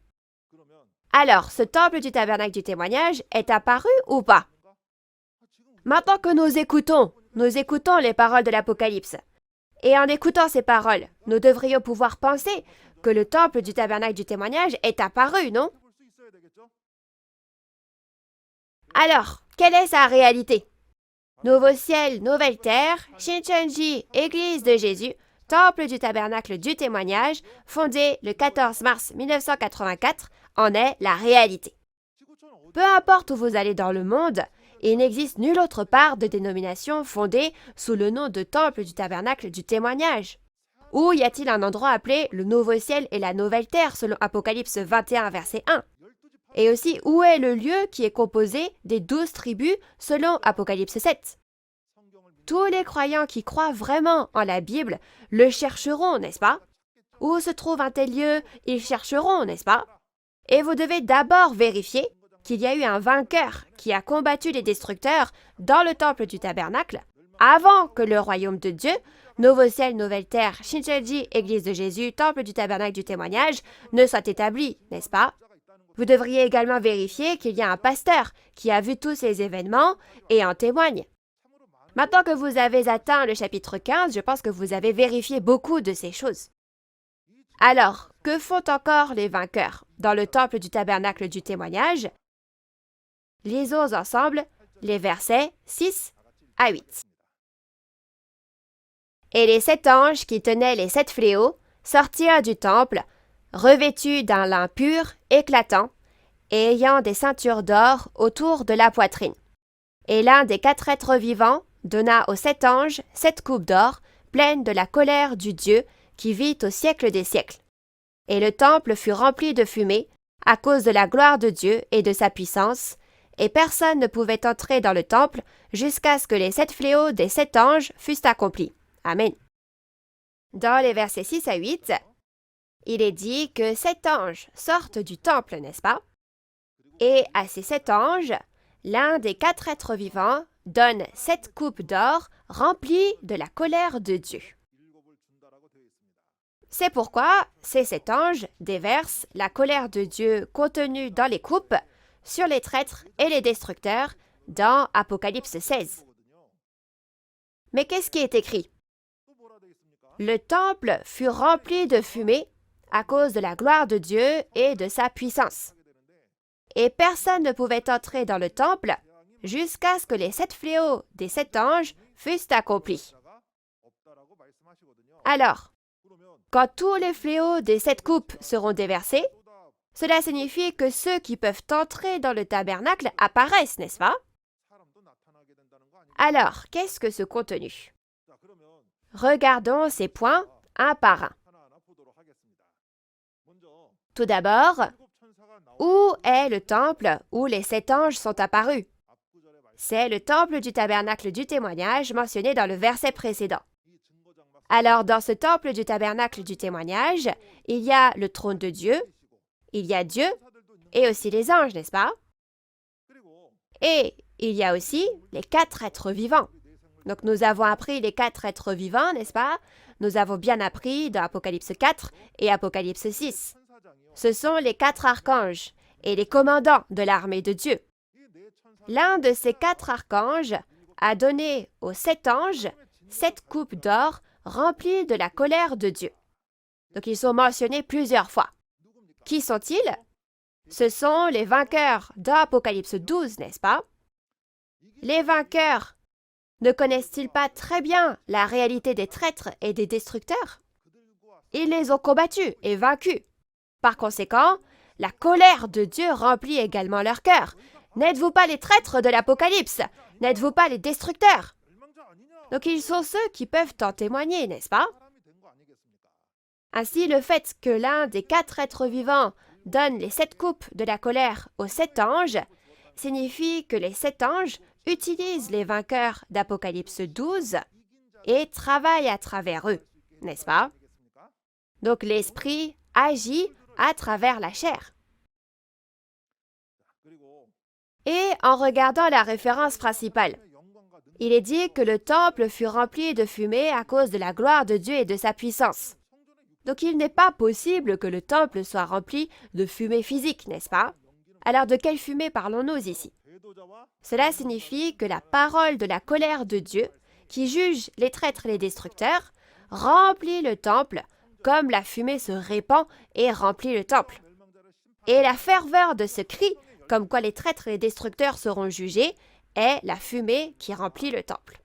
Alors, ce temple du tabernacle du témoignage est apparu ou pas? Maintenant que nous écoutons les paroles de l'Apocalypse. Et en écoutant ces paroles, nous devrions pouvoir penser que le temple du tabernacle du témoignage est apparu, non? Alors, quelle est sa réalité? Nouveau ciel, nouvelle terre, Shincheonji, Église de Jésus, temple du tabernacle du témoignage, fondé le 14 mars 1984, en est la réalité. Peu importe où vous allez dans le monde, il n'existe nulle autre part de dénomination fondée sous le nom de temple du tabernacle du témoignage. Où y a-t-il un endroit appelé le nouveau ciel et la nouvelle terre selon Apocalypse 21 verset 1? Et aussi, où est le lieu qui est composé des 12 tribus selon Apocalypse 7? Tous les croyants qui croient vraiment en la Bible le chercheront, n'est-ce pas? Où se trouve un tel lieu? Ils chercheront, n'est-ce pas? Et vous devez d'abord vérifier qu'il y a eu un vainqueur qui a combattu les destructeurs dans le temple du tabernacle avant que le royaume de Dieu, nouveau ciel, nouvelle terre, Shincheonji, Église de Jésus, temple du tabernacle du témoignage, ne soit établi, n'est-ce pas? Vous devriez également vérifier qu'il y a un pasteur qui a vu tous ces événements et en témoigne. Maintenant que vous avez atteint le chapitre 15, je pense que vous avez vérifié beaucoup de ces choses. Alors, que font encore les vainqueurs dans le temple du tabernacle du témoignage? Lisons ensemble les versets 6 à 8. Et les 7 anges qui tenaient les 7 fléaux sortirent du temple, revêtus d'un lin pur, éclatant, et ayant des ceintures d'or autour de la poitrine. Et l'un des 4 êtres vivants donna aux 7 anges 7 coupes d'or, pleines de la colère du Dieu qui vit au siècle des siècles. Et le temple fut rempli de fumée à cause de la gloire de Dieu et de sa puissance, et personne ne pouvait entrer dans le temple jusqu'à ce que les 7 fléaux des 7 anges fussent accomplis. Amen. Dans les versets 6 à 8, il est dit que 7 anges sortent du temple, n'est-ce pas? Et à ces 7 anges, l'un des 4 êtres vivants donne 7 coupes d'or remplies de la colère de Dieu. C'est pourquoi ces 7 anges déversent la colère de Dieu contenue dans les coupes sur les traîtres et les destructeurs dans Apocalypse 16. Mais qu'est-ce qui est écrit? Le temple fut rempli de fumée à cause de la gloire de Dieu et de sa puissance. Et personne ne pouvait entrer dans le temple jusqu'à ce que les 7 fléaux des 7 anges fussent accomplis. Alors, quand tous les fléaux des 7 coupes seront déversés, cela signifie que ceux qui peuvent entrer dans le tabernacle apparaissent, n'est-ce pas? Alors, qu'est-ce que ce contenu? Regardons ces points un par un. Tout d'abord, où est le temple où les 7 anges sont apparus? C'est le temple du tabernacle du témoignage mentionné dans le verset précédent. Alors, dans ce temple du tabernacle du témoignage, il y a le trône de Dieu, il y a Dieu et aussi les anges, n'est-ce pas? Et il y a aussi les 4 êtres vivants. Donc, nous avons appris les 4 êtres vivants, n'est-ce pas? Nous avons bien appris dans Apocalypse 4 et Apocalypse 6. Ce sont les 4 archanges et les commandants de l'armée de Dieu. L'un de ces 4 archanges a donné aux 7 anges 7 coupes d'or remplies de la colère de Dieu. Donc ils sont mentionnés plusieurs fois. Qui sont-ils? Ce sont les vainqueurs d'Apocalypse 12, n'est-ce pas? Les vainqueurs ne connaissent-ils pas très bien la réalité des traîtres et des destructeurs? Ils les ont combattus et vaincus. Par conséquent, la colère de Dieu remplit également leur cœur. N'êtes-vous pas les traîtres de l'Apocalypse? N'êtes-vous pas les destructeurs? Donc ils sont ceux qui peuvent en témoigner, n'est-ce pas? Ainsi, le fait que l'un des 4 êtres vivants donne les 7 coupes de la colère aux 7 anges signifie que les 7 anges utilisent les vainqueurs d'Apocalypse 12 et travaillent à travers eux, n'est-ce pas? Donc l'esprit agit à travers la chair. Et en regardant la référence principale, il est dit que le temple fut rempli de fumée à cause de la gloire de Dieu et de sa puissance. Donc il n'est pas possible que le temple soit rempli de fumée physique, n'est-ce pas? Alors de quelle fumée parlons-nous ici? Cela signifie que la parole de la colère de Dieu, qui juge les traîtres et les destructeurs, remplit le temple comme la fumée se répand et remplit le temple. Et la ferveur de ce cri, comme quoi les traîtres et les destructeurs seront jugés, est la fumée qui remplit le temple.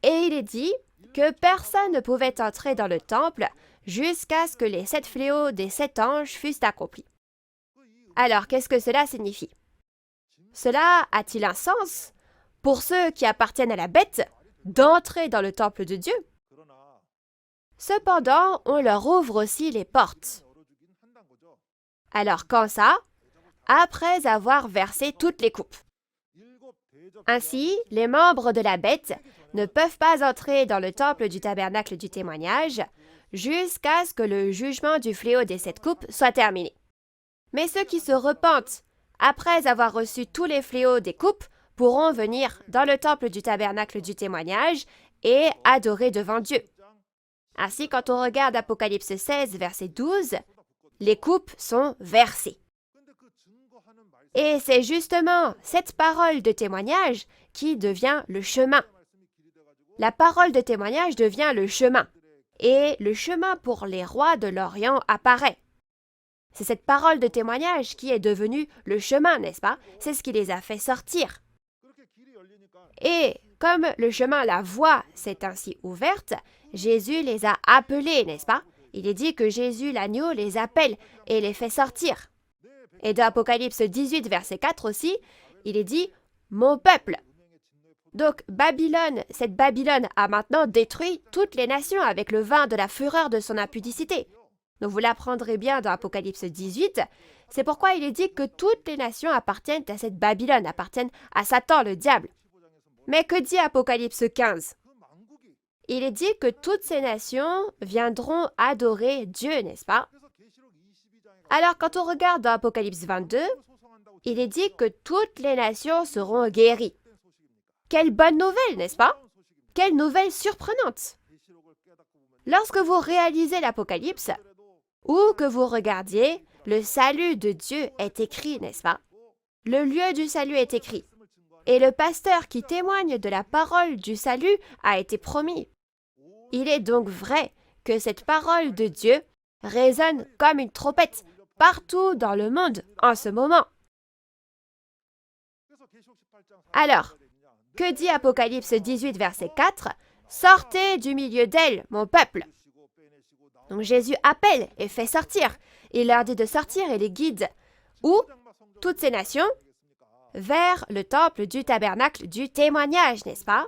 Et il est dit que personne ne pouvait entrer dans le temple jusqu'à ce que les 7 fléaux des 7 anges fussent accomplis. Alors, qu'est-ce que cela signifie? Cela a-t-il un sens pour ceux qui appartiennent à la bête d'entrer dans le temple de Dieu? Cependant, on leur ouvre aussi les portes. Alors, quand ça? Après avoir versé toutes les coupes. Ainsi, les membres de la bête ne peuvent pas entrer dans le temple du tabernacle du témoignage jusqu'à ce que le jugement du fléau des 7 coupes soit terminé. Mais ceux qui se repentent après avoir reçu tous les fléaux des coupes pourront venir dans le temple du tabernacle du témoignage et adorer devant Dieu. Ainsi, quand on regarde Apocalypse 16, verset 12, les coupes sont versées. Et c'est justement cette parole de témoignage qui devient le chemin. La parole de témoignage devient le chemin. Et le chemin pour les rois de l'Orient apparaît. C'est cette parole de témoignage qui est devenue le chemin, n'est-ce pas? C'est ce qui les a fait sortir. Et comme le chemin, la voie s'est ainsi ouverte, Jésus les a appelés, n'est-ce pas? Il est dit que Jésus, l'agneau, les appelle et les fait sortir. Et dans Apocalypse 18, verset 4 aussi, il est dit « Mon peuple ». Donc Babylone, cette Babylone a maintenant détruit toutes les nations avec le vin de la fureur de son impudicité. Donc vous l'apprendrez bien dans Apocalypse 18, c'est pourquoi il est dit que toutes les nations appartiennent à cette Babylone, appartiennent à Satan, le diable. Mais que dit Apocalypse 15? Il est dit que toutes ces nations viendront adorer Dieu, n'est-ce pas? Alors quand on regarde dans Apocalypse 22, il est dit que toutes les nations seront guéries. Quelle bonne nouvelle, n'est-ce pas? Quelle nouvelle surprenante! Lorsque vous réalisez l'Apocalypse, ou que vous regardiez, le salut de Dieu est écrit, n'est-ce pas? Le lieu du salut est écrit. Et le pasteur qui témoigne de la parole du salut a été promis. Il est donc vrai que cette parole de Dieu résonne comme une trompette partout dans le monde en ce moment. Alors, que dit Apocalypse 18, verset 4? « Sortez du milieu d'elle, mon peuple !» Donc Jésus appelle et fait sortir. Il leur dit de sortir et les guide. Où? Toutes ces nations? Vers le temple du tabernacle du témoignage, n'est-ce pas?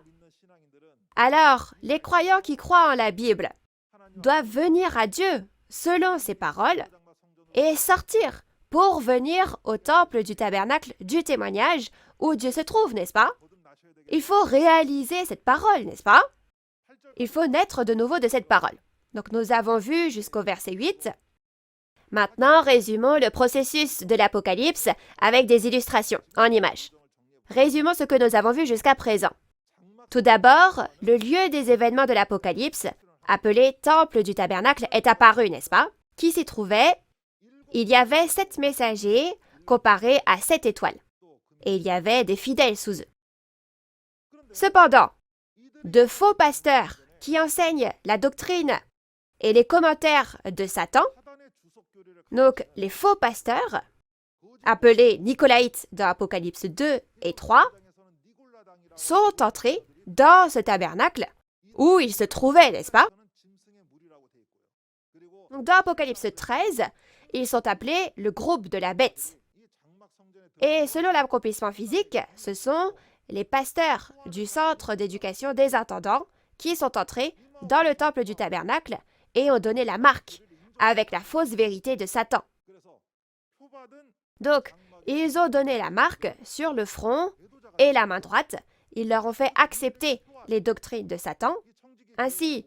Alors, les croyants qui croient en la Bible doivent venir à Dieu selon ses paroles et sortir pour venir au temple du tabernacle du témoignage où Dieu se trouve, n'est-ce pas? Il faut réaliser cette parole, n'est-ce pas? Il faut naître de nouveau de cette parole. Donc nous avons vu jusqu'au verset 8. Maintenant, résumons le processus de l'Apocalypse avec des illustrations en images. Résumons ce que nous avons vu jusqu'à présent. Tout d'abord, le lieu des événements de l'Apocalypse, appelé Temple du Tabernacle, est apparu, n'est-ce pas? Qui s'y trouvait? Il y avait 7 messagers comparés à 7 étoiles. et il y avait des fidèles sous eux. Cependant, de faux pasteurs qui enseignent la doctrine et les commentaires de Satan, donc les faux pasteurs, appelés Nicolaïtes dans Apocalypse 2 et 3, sont entrés dans ce tabernacle où ils se trouvaient, n'est-ce pas? Donc, dans Apocalypse 13, ils sont appelés le groupe de la bête. Et selon l'accomplissement physique, ce sont les pasteurs du centre d'éducation des intendants qui sont entrés dans le temple du tabernacle et ont donné la marque avec la fausse vérité de Satan. Donc, ils ont donné la marque sur le front et la main droite. Ils leur ont fait accepter les doctrines de Satan. Ainsi,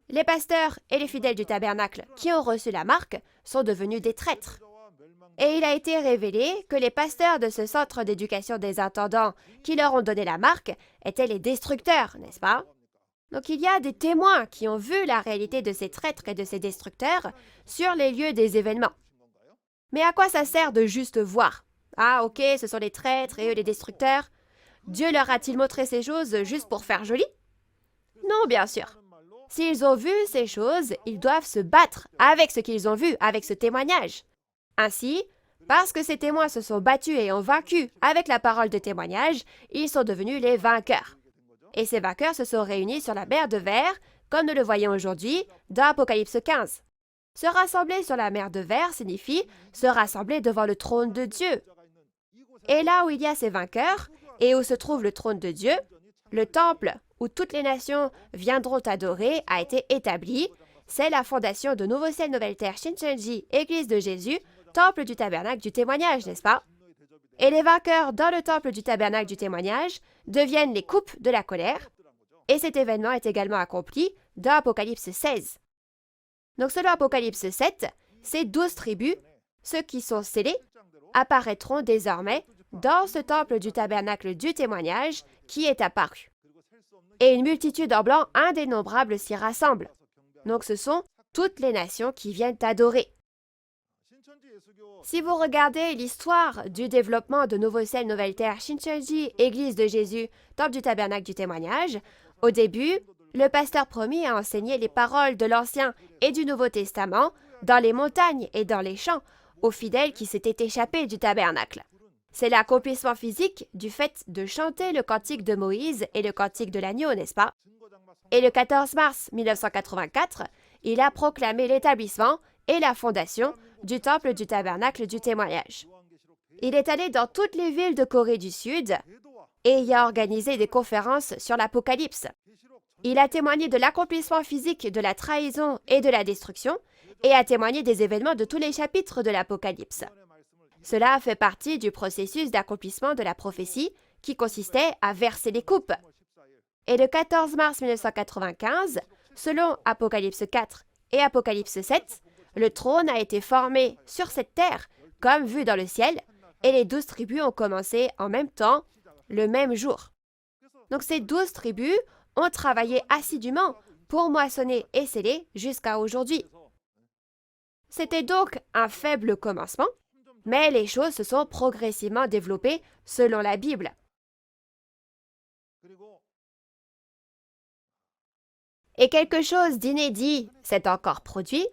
les pasteurs et les fidèles du tabernacle qui ont reçu la marque sont devenus des traîtres. Et il a été révélé que les pasteurs de ce centre d'éducation des intendants qui leur ont donné la marque étaient les destructeurs, n'est-ce pas? Donc il y a des témoins qui ont vu la réalité de ces traîtres et de ces destructeurs sur les lieux des événements. Mais à quoi ça sert de juste voir? Ah ok, ce sont les traîtres et eux les destructeurs. Dieu leur a-t-il montré ces choses juste pour faire joli? Non, bien sûr. S'ils ont vu ces choses, ils doivent se battre avec ce qu'ils ont vu, avec ce témoignage. Ainsi, parce que ces témoins se sont battus et ont vaincu avec la parole de témoignage, ils sont devenus les vainqueurs. Et ces vainqueurs se sont réunis sur la mer de verre, comme nous le voyons aujourd'hui dans Apocalypse 15. Se rassembler sur la mer de verre signifie se rassembler devant le trône de Dieu. Et là où il y a ces vainqueurs, et où se trouve le trône de Dieu, le temple où toutes les nations viendront adorer a été établi. C'est la fondation de Nouveau Ciel, Nouvelle Terre, Shincheonji, Église de Jésus, temple du tabernacle du témoignage, n'est-ce pas? Et les vainqueurs dans le temple du tabernacle du témoignage deviennent les coupes de la colère. Et cet événement est également accompli dans Apocalypse 16. Donc selon Apocalypse 7, ces 12 tribus, ceux qui sont scellés, apparaîtront désormais dans ce temple du tabernacle du témoignage qui est apparu. Et une multitude en blanc indénombrable s'y rassemble. Donc ce sont toutes les nations qui viennent adorer. Si vous regardez l'histoire du développement de Nouveau Ciel, Nouvelle Terre, Shincheonji, Église de Jésus, Temple du Tabernacle du Témoignage, au début, le pasteur promis a enseigné les paroles de l'Ancien et du Nouveau Testament dans les montagnes et dans les champs aux fidèles qui s'étaient échappés du tabernacle. C'est l'accomplissement physique du fait de chanter le cantique de Moïse et le cantique de l'agneau, n'est-ce pas? Et le 14 mars 1984, il a proclamé l'établissement et la fondation du temple du tabernacle du témoignage. Il est allé dans toutes les villes de Corée du Sud et y a organisé des conférences sur l'Apocalypse. Il a témoigné de l'accomplissement physique de la trahison et de la destruction et a témoigné des événements de tous les chapitres de l'Apocalypse. Cela fait partie du processus d'accomplissement de la prophétie qui consistait à verser les coupes. Et le 14 mars 1995, selon Apocalypse 4 et Apocalypse 7, le trône a été formé sur cette terre, comme vu dans le ciel, et les 12 tribus ont commencé en même temps, le même jour. Donc ces 12 tribus ont travaillé assidûment pour moissonner et sceller jusqu'à aujourd'hui. C'était donc un faible commencement, mais les choses se sont progressivement développées selon la Bible. Et quelque chose d'inédit s'est encore produit.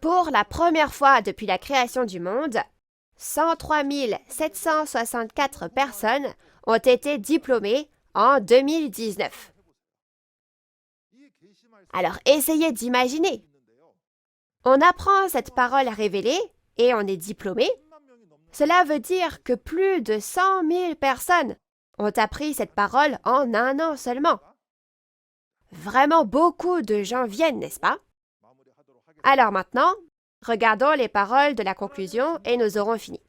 Pour la première fois depuis la création du monde, 103 764 personnes ont été diplômées en 2019. Alors essayez d'imaginer. On apprend cette parole révélée et on est diplômé. Cela veut dire que plus de 100 000 personnes ont appris cette parole en un an seulement. Vraiment beaucoup de gens viennent, n'est-ce pas? Alors maintenant, regardons les paroles de la conclusion et nous aurons fini.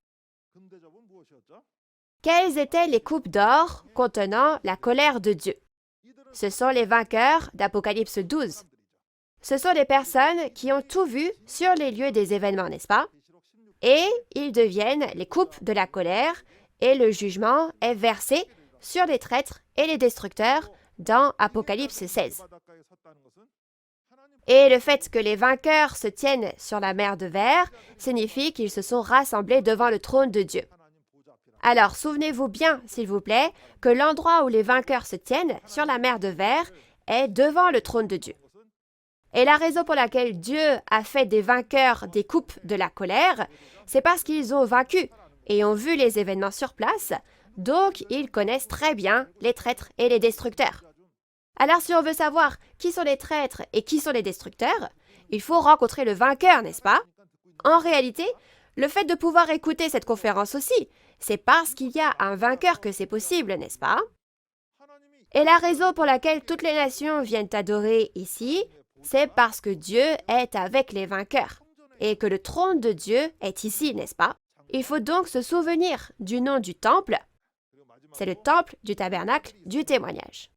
Quelles étaient les coupes d'or contenant la colère de Dieu? Ce sont les vainqueurs d'Apocalypse 12. Ce sont les personnes qui ont tout vu sur les lieux des événements, n'est-ce pas? Et ils deviennent les coupes de la colère et le jugement est versé sur les traîtres et les destructeurs dans Apocalypse 16. Et le fait que les vainqueurs se tiennent sur la mer de verre signifie qu'ils se sont rassemblés devant le trône de Dieu. Alors, souvenez-vous bien, s'il vous plaît, que l'endroit où les vainqueurs se tiennent, sur la mer de verre, est devant le trône de Dieu. Et la raison pour laquelle Dieu a fait des vainqueurs des coupes de la colère, c'est parce qu'ils ont vaincu et ont vu les événements sur place, donc ils connaissent très bien les traîtres et les destructeurs. Alors, si on veut savoir qui sont les traîtres et qui sont les destructeurs, il faut rencontrer le vainqueur, n'est-ce pas? En réalité, le fait de pouvoir écouter cette conférence aussi, c'est parce qu'il y a un vainqueur que c'est possible, n'est-ce pas? Et la raison pour laquelle toutes les nations viennent adorer ici, c'est parce que Dieu est avec les vainqueurs et que le trône de Dieu est ici, n'est-ce pas? Il faut donc se souvenir du nom du temple. C'est le temple du tabernacle du témoignage.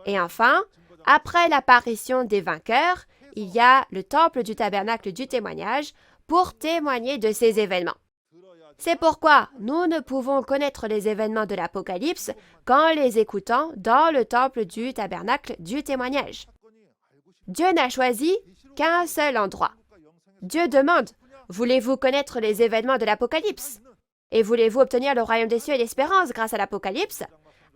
Et enfin, après l'apparition des vainqueurs, il y a le temple du tabernacle du témoignage pour témoigner de ces événements. C'est pourquoi nous ne pouvons connaître les événements de l'Apocalypse qu'en les écoutant dans le temple du tabernacle du témoignage. Dieu n'a choisi qu'un seul endroit. Dieu demande, voulez-vous connaître les événements de l'Apocalypse? Et voulez-vous obtenir le royaume des cieux et l'espérance grâce à l'Apocalypse?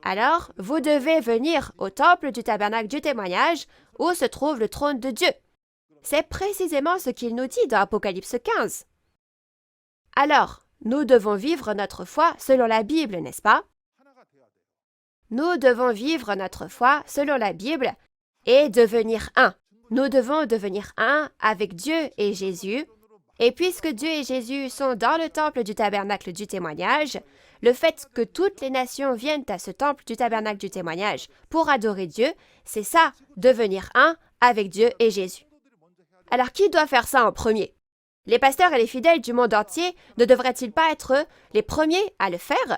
Alors, vous devez venir au temple du tabernacle du témoignage où se trouve le trône de Dieu. C'est précisément ce qu'il nous dit dans Apocalypse 15. Alors, nous devons vivre notre foi selon la Bible, n'est-ce pas? Nous devons vivre notre foi selon la Bible et devenir un. Nous devons devenir un avec Dieu et Jésus. Et puisque Dieu et Jésus sont dans le temple du tabernacle du témoignage, le fait que toutes les nations viennent à ce temple du tabernacle du témoignage pour adorer Dieu, c'est ça, devenir un avec Dieu et Jésus. Alors qui doit faire ça en premier? Les pasteurs et les fidèles du monde entier ne devraient-ils pas être les premiers à le faire?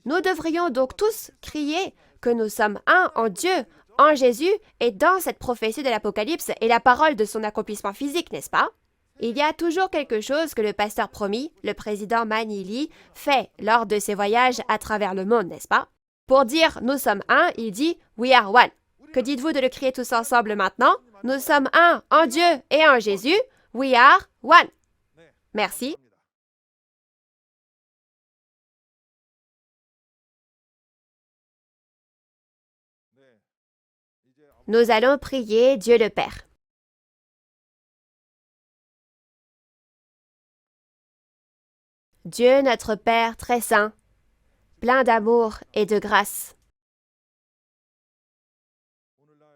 Nous devrions donc tous crier que nous sommes un en Dieu, en Jésus et dans cette prophétie de l'Apocalypse et la parole de son accomplissement physique, n'est-ce pas? Il y a toujours quelque chose que le pasteur promis, le président Manili, fait lors de ses voyages à travers le monde, n'est-ce pas? Pour dire « nous sommes un », il dit « we are one ». Que dites-vous de le crier tous ensemble maintenant? Nous sommes un en Dieu et en Jésus. We are one. Merci. Nous allons prier Dieu le Père. Dieu notre Père très saint, plein d'amour et de grâce.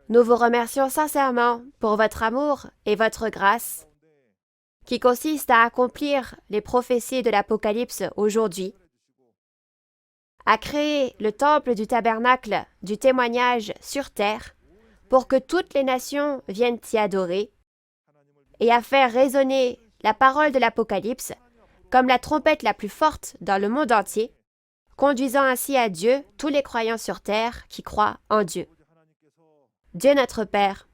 Nous vous remercions sincèrement pour votre amour et votre grâce, qui consiste à accomplir les prophéties de l'Apocalypse aujourd'hui, à créer le temple du tabernacle du témoignage sur terre pour que toutes les nations viennent y adorer, et à faire résonner la parole de l'Apocalypse comme la trompette la plus forte dans le monde entier, conduisant ainsi à Dieu tous les croyants sur terre qui croient en Dieu. Dieu notre Père,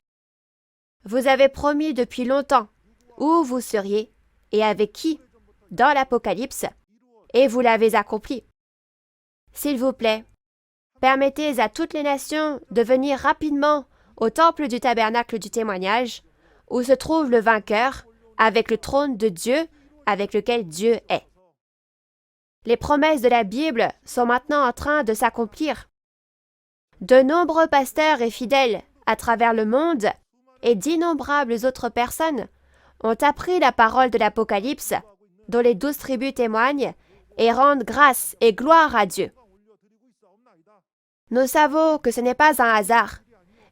vous avez promis depuis longtemps où vous seriez et avec qui dans l'Apocalypse, et vous l'avez accompli. S'il vous plaît, permettez à toutes les nations de venir rapidement au temple du tabernacle du témoignage, où se trouve le vainqueur, avec le trône de Dieu, avec lequel Dieu est. Les promesses de la Bible sont maintenant en train de s'accomplir. De nombreux pasteurs et fidèles à travers le monde et d'innombrables autres personnes ont appris la parole de l'Apocalypse, dont les 12 tribus témoignent, et rendent grâce et gloire à Dieu. Nous savons que ce n'est pas un hasard,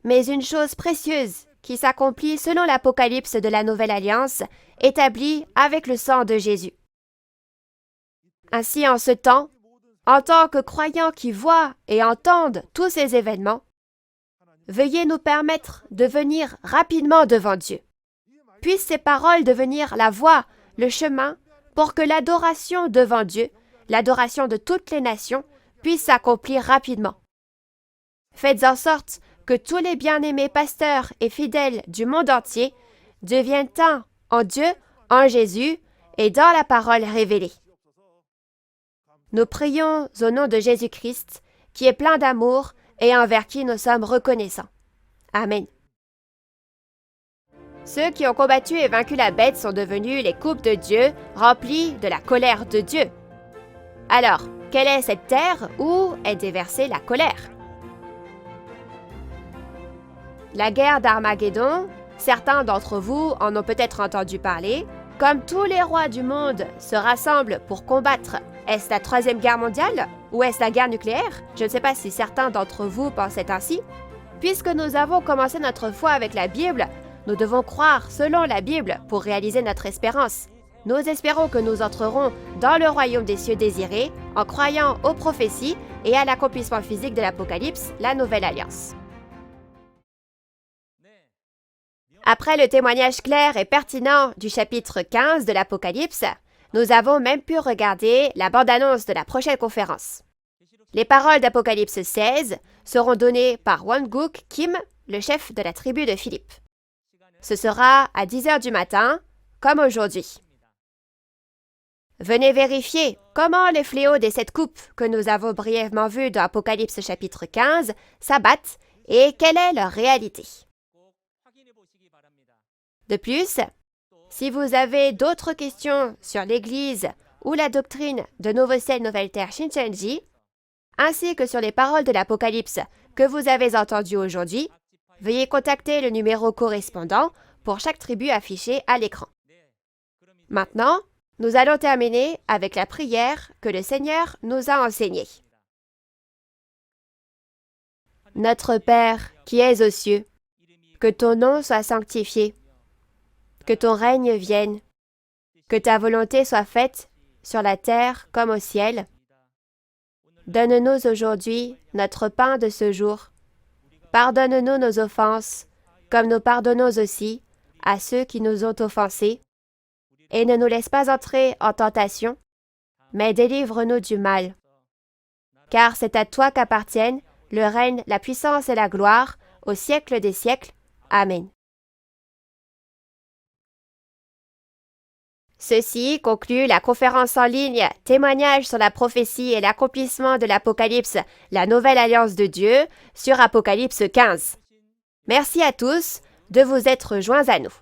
mais une chose précieuse qui s'accomplit selon l'Apocalypse de la Nouvelle Alliance, établie avec le sang de Jésus. Ainsi, en ce temps, en tant que croyants qui voient et entendent tous ces événements, veuillez nous permettre de venir rapidement devant Dieu. Puissent ces paroles devenir la voie, le chemin, pour que l'adoration devant Dieu, l'adoration de toutes les nations, puisse s'accomplir rapidement. Faites en sorte que tous les bien-aimés pasteurs et fidèles du monde entier deviennent un en Dieu, en Jésus et dans la parole révélée. Nous prions au nom de Jésus-Christ, qui est plein d'amour et envers qui nous sommes reconnaissants. Amen. Ceux qui ont combattu et vaincu la bête sont devenus les coupes de Dieu, remplies de la colère de Dieu. Alors, Quelle est cette terre où est déversée la colère? La guerre d'Armageddon, certains d'entre vous en ont peut-être entendu parler. Comme tous les rois du monde se rassemblent pour combattre, est-ce la Troisième Guerre mondiale ou est-ce la guerre nucléaire? Je ne sais pas si certains d'entre vous pensaient ainsi. Puisque nous avons commencé notre foi avec la Bible, nous devons croire selon la Bible pour réaliser notre espérance. Nous espérons que nous entrerons dans le royaume des cieux désirés en croyant aux prophéties et à l'accomplissement physique de l'Apocalypse, la Nouvelle Alliance. Après le témoignage clair et pertinent du chapitre 15 de l'Apocalypse, nous avons même pu regarder la bande-annonce de la prochaine conférence. Les paroles d'Apocalypse 16 seront données par Won-Guk Kim, le chef de la tribu de Philippe. Ce sera à 10 h du matin, comme aujourd'hui. Venez vérifier comment les fléaux des 7 coupes que nous avons brièvement vus dans Apocalypse chapitre 15 s'abattent et quelle est leur réalité. De plus, si vous avez d'autres questions sur l'Église ou la doctrine de Nouveau Ciel, Nouvelle Terre Shincheonji, ainsi que sur les paroles de l'Apocalypse que vous avez entendues aujourd'hui, veuillez contacter le numéro correspondant pour chaque tribu affichée à l'écran. Maintenant, nous allons terminer avec la prière que le Seigneur nous a enseignée. Notre Père qui es aux cieux, que ton nom soit sanctifié, que ton règne vienne, que ta volonté soit faite sur la terre comme au ciel. Donne-nous aujourd'hui notre pain de ce jour. Pardonne-nous nos offenses, comme nous pardonnons aussi à ceux qui nous ont offensés. Et ne nous laisse pas entrer en tentation, mais délivre-nous du mal. Car c'est à toi qu'appartiennent le règne, la puissance et la gloire, au siècle des siècles. Amen. Ceci conclut la conférence en ligne « Témoignage sur la prophétie et l'accomplissement de l'Apocalypse, la nouvelle alliance de Dieu » sur Apocalypse 15. Merci à tous de vous être joints à nous.